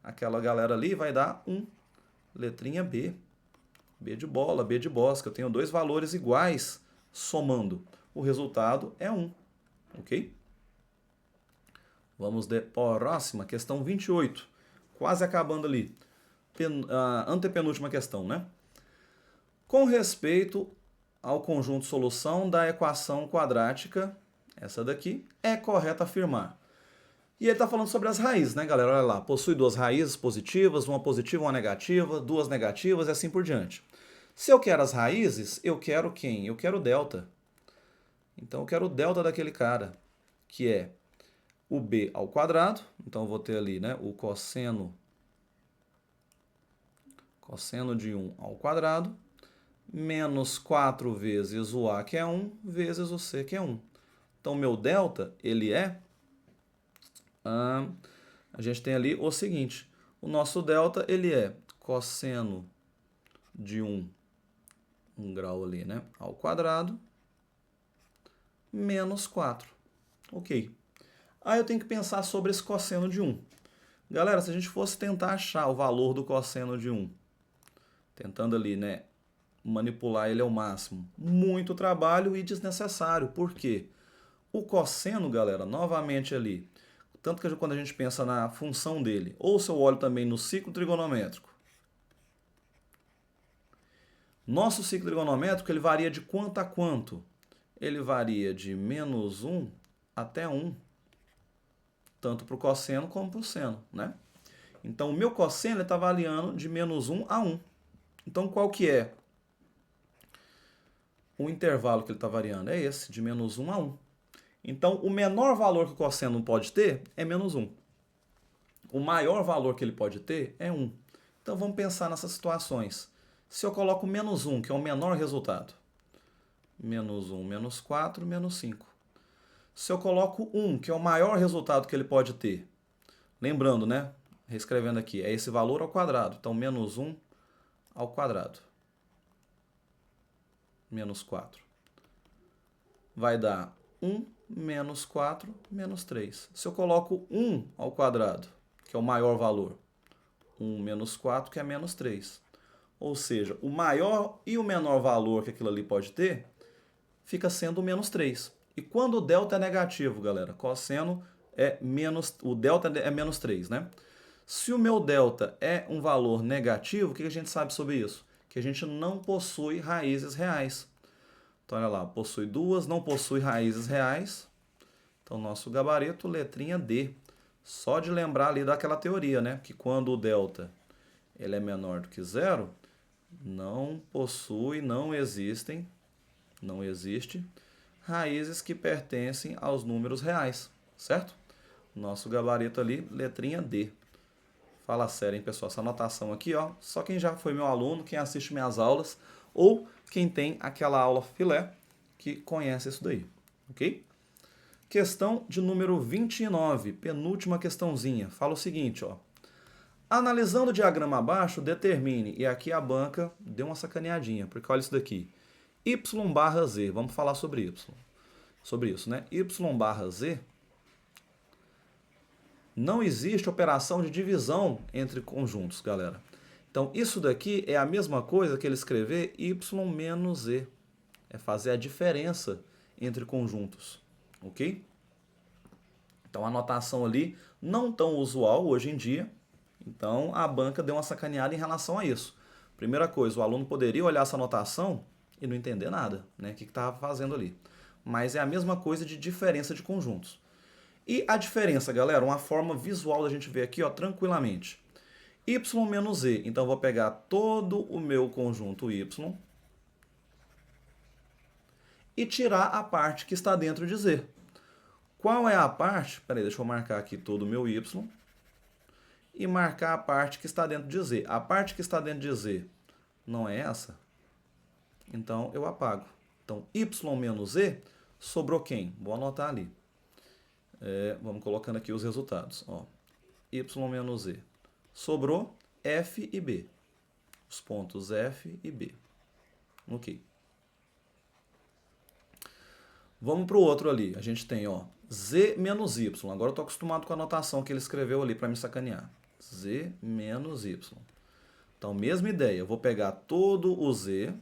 Aquela galera ali vai dar 1. Letrinha B. B de bola, B de bosca. Eu tenho dois valores iguais somando. O resultado é 1. Ok? Vamos de próxima, questão 28. Quase acabando ali. Antepenúltima questão, né? Com respeito ao conjunto solução da equação quadrática, essa daqui, é correto afirmar. E ele está falando sobre as raízes, né, galera? Olha lá, possui duas raízes positivas, uma positiva e uma negativa, duas negativas e assim por diante. Se eu quero as raízes, eu quero quem? Eu quero o delta. Então, eu quero o delta daquele cara, que é o b ao quadrado. Então, eu vou ter ali, né, o cosseno de 1 ao quadrado, menos 4 vezes o a, que é 1, vezes o c, que é 1. Então, meu delta, ele é... a gente tem ali o seguinte, o nosso delta, ele é cosseno de 1 grau ali, né, ao quadrado, menos 4. Ok. Aí eu tenho que pensar sobre esse cosseno de 1. Galera, se a gente fosse tentar achar o valor do cosseno de 1, tentando ali, né, manipular ele ao máximo, muito trabalho e desnecessário. Por quê? O cosseno, galera, novamente ali, tanto que quando a gente pensa na função dele, ou se eu olho também no ciclo trigonométrico, nosso ciclo trigonométrico ele varia de quanto a quanto? Ele varia de menos 1 até 1, tanto para o cosseno como para o seno, né? Então, o meu cosseno está variando de menos 1 a 1. Então, qual que é o intervalo que ele está variando? É esse, de menos 1 a 1. Então, o menor valor que o cosseno pode ter é menos 1. o maior valor que ele pode ter é 1. Então vamos pensar nessas situações. Se eu coloco menos 1, que é o menor resultado, menos 1, menos 4, menos 5. Se eu coloco 1, que é o maior resultado que ele pode ter, lembrando, né? Reescrevendo aqui, é esse valor ao quadrado. Então, menos 1 ao quadrado. Menos 4. Vai dar 1 menos 4 menos 3. Se eu coloco 1 ao quadrado, que é o maior valor, 1 menos 4, que é menos 3. Ou seja, o maior e o menor valor que aquilo ali pode ter, fica sendo o menos 3. E quando o delta é negativo, galera, cosseno é menos, o delta é menos 3, né? Se o meu delta é um valor negativo, o que a gente sabe sobre isso? Que a gente não possui raízes reais. Então, olha lá, possui duas, não possui raízes reais. Então, nosso gabarito, letrinha D. Só de lembrar ali daquela teoria, né? Que quando o delta ele é menor do que zero, não possui, não existe raízes que pertencem aos números reais, certo? Nosso gabarito ali, letrinha D. Fala sério, hein, pessoal? Essa anotação aqui, ó, só quem já foi meu aluno, quem assiste minhas aulas, ou quem tem aquela aula filé, que conhece isso daí, ok? Questão de número 29, penúltima questãozinha. Fala o seguinte, ó. Analisando o diagrama abaixo, determine, e aqui a banca deu uma sacaneadinha, porque olha isso daqui. Y barra Z, vamos falar sobre Y. Sobre isso, né? Y barra Z, não existe operação de divisão entre conjuntos, galera. Então, isso daqui é a mesma coisa que ele escrever Y menos Z. É fazer a diferença entre conjuntos, ok? Então, a anotação ali não tão usual hoje em dia. Então, a banca deu uma sacaneada em relação a isso. Primeira coisa, o aluno poderia olhar essa anotação e não entender nada, né? O que estava fazendo ali. Mas é a mesma coisa de diferença de conjuntos. E a diferença, galera, uma forma visual da gente ver aqui, ó, tranquilamente. Y menos Z. Então, eu vou pegar todo o meu conjunto Y e tirar a parte que está dentro de Z. Qual é a parte? Peraí, deixa eu marcar aqui todo o meu Y e marcar a parte que está dentro de Z. A parte que está dentro de Z não é essa? Então, eu apago. Então, Y menos Z, sobrou quem? Vou anotar ali. Vamos colocando aqui os resultados. Ó. Y menos Z. Sobrou F e B. Os pontos F e B. Ok. Vamos para o outro ali. A gente tem, ó, Z menos Y. Agora eu estou acostumado com a anotação que ele escreveu ali para me sacanear. Z menos Y. Então, mesma ideia. Eu vou pegar todo o Z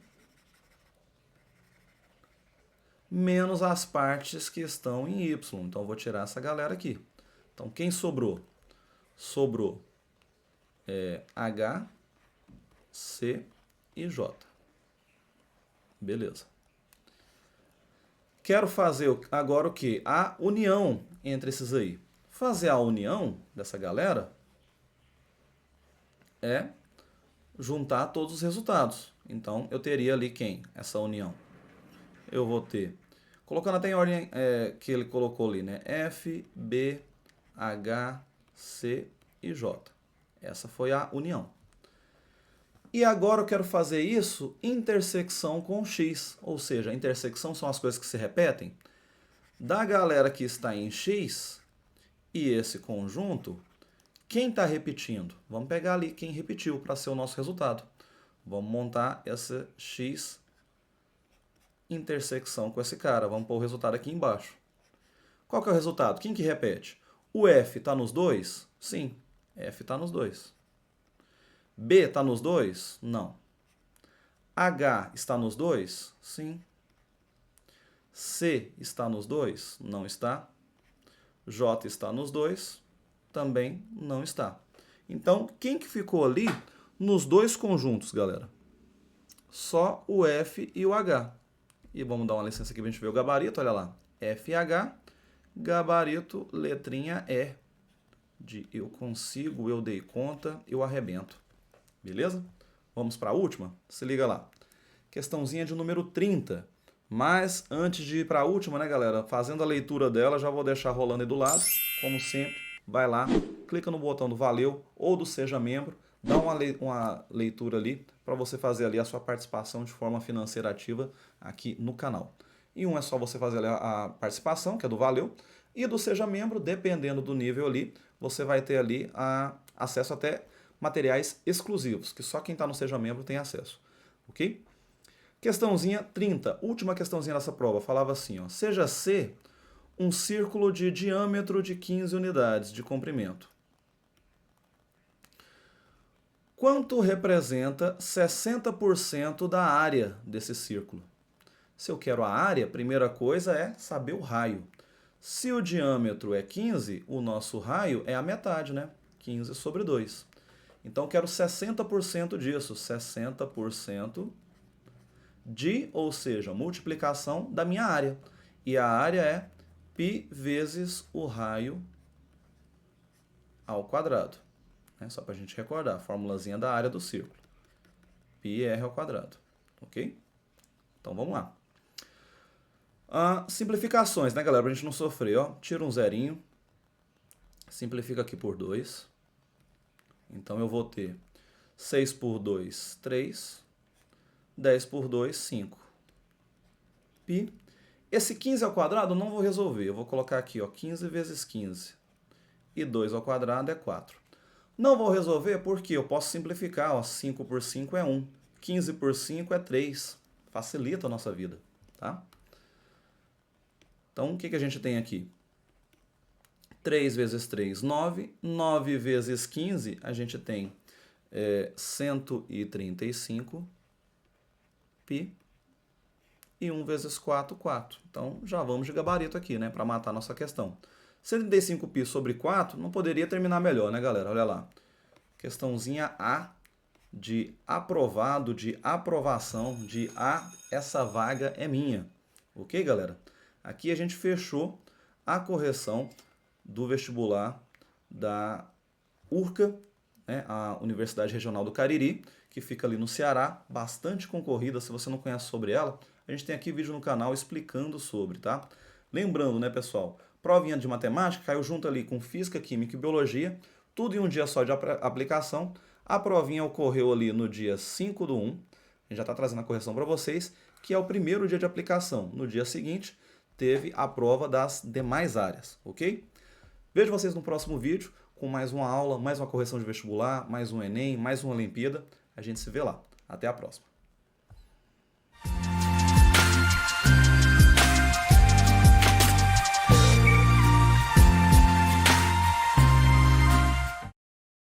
menos as partes que estão em Y. Então, eu vou tirar essa galera aqui. Então, quem sobrou? Sobrou H, C e J. Beleza. Quero fazer agora o quê? A união entre esses aí. Fazer a união dessa galera é juntar todos os resultados. Então, eu teria ali quem? Essa união. Eu vou ter, colocando até em ordem que ele colocou ali, né? F, B, H, C e J. Essa foi a união. E agora eu quero fazer isso intersecção com X. Ou seja, a intersecção são as coisas que se repetem. Da galera que está em X e esse conjunto, quem está repetindo? Vamos pegar ali quem repetiu para ser o nosso resultado. Vamos montar essa X intersecção com esse cara. Vamos pôr o resultado aqui embaixo. Qual que é o resultado? Quem que repete? O F está nos dois? Sim, F está nos dois. B está nos dois? Não. H está nos dois? Sim. C está nos dois? Não está. J está nos dois? Também não está. Então, quem que ficou ali nos dois conjuntos, galera? Só o F e o H. E vamos dar uma licença aqui para a gente ver o gabarito, olha lá. FH, gabarito, letrinha E. De eu consigo, eu dei conta, eu arrebento. Beleza? Vamos para a última? Se liga lá. Questãozinha de número 30. Mas antes de ir para a última, né, galera? Fazendo a leitura dela, já vou deixar rolando aí do lado. Como sempre, vai lá, clica no botão do Valeu ou do Seja Membro, dá uma leitura ali para você fazer ali a sua participação de forma financeira ativa aqui no canal. E um é só você fazer ali a participação, que é do Valeu, e do Seja Membro, dependendo do nível ali, você vai ter ali acesso até materiais exclusivos, que só quem está no Seja Membro tem acesso, ok? Questãozinha 30, última questãozinha dessa prova, falava assim, ó, seja C um círculo de diâmetro de 15 unidades de comprimento. Quanto representa 60% da área desse círculo? Se eu quero a área, a primeira coisa é saber o raio. Se o diâmetro é 15, o nosso raio é a metade, né? 15 sobre 2. Então, eu quero 60% disso. 60% ou seja, multiplicação da minha área. E a área é π vezes o raio ao quadrado. Só para a gente recordar, a formulazinha da área do círculo. πr ao quadrado. Ok? Então, vamos lá. Simplificações, né, galera? Para a gente não sofrer, ó. Tira um zerinho. Simplifica aqui por 2. Então, eu vou ter 6 por 2, 3. 10 por 2, 5. Π. Esse 15 ao quadrado eu não vou resolver. Eu vou colocar aqui, ó, 15 vezes 15. E 2 ao quadrado é 4. Não vou resolver porque eu posso simplificar. Ó, 5 por 5 é 1. 15 por 5 é 3. Facilita a nossa vida, tá? Então, o que a gente tem aqui? 3 vezes 3, 9. 9 vezes 15, a gente tem 135 π. E 1 vezes 4, 4. Então, já vamos de gabarito aqui, né? Para matar a nossa questão. 135π sobre 4 não poderia terminar melhor, né, galera? Olha lá. Questãozinha A de aprovado, de aprovação, de essa vaga é minha. Ok, galera? Aqui a gente fechou a correção do vestibular da URCA, né, a Universidade Regional do Cariri, que fica ali no Ceará, bastante concorrida. Se você não conhece sobre ela, a gente tem aqui vídeo no canal explicando sobre, tá? Lembrando, né, pessoal, provinha de matemática caiu junto ali com física, química e biologia, tudo em um dia só de aplicação. A provinha ocorreu ali no dia 5/1, a gente já está trazendo a correção para vocês, que é o primeiro dia de aplicação. No dia seguinte, teve a prova das demais áreas, ok? Vejo vocês no próximo vídeo com mais uma aula, mais uma correção de vestibular, mais um Enem, mais uma Olimpíada. A gente se vê lá. Até a próxima.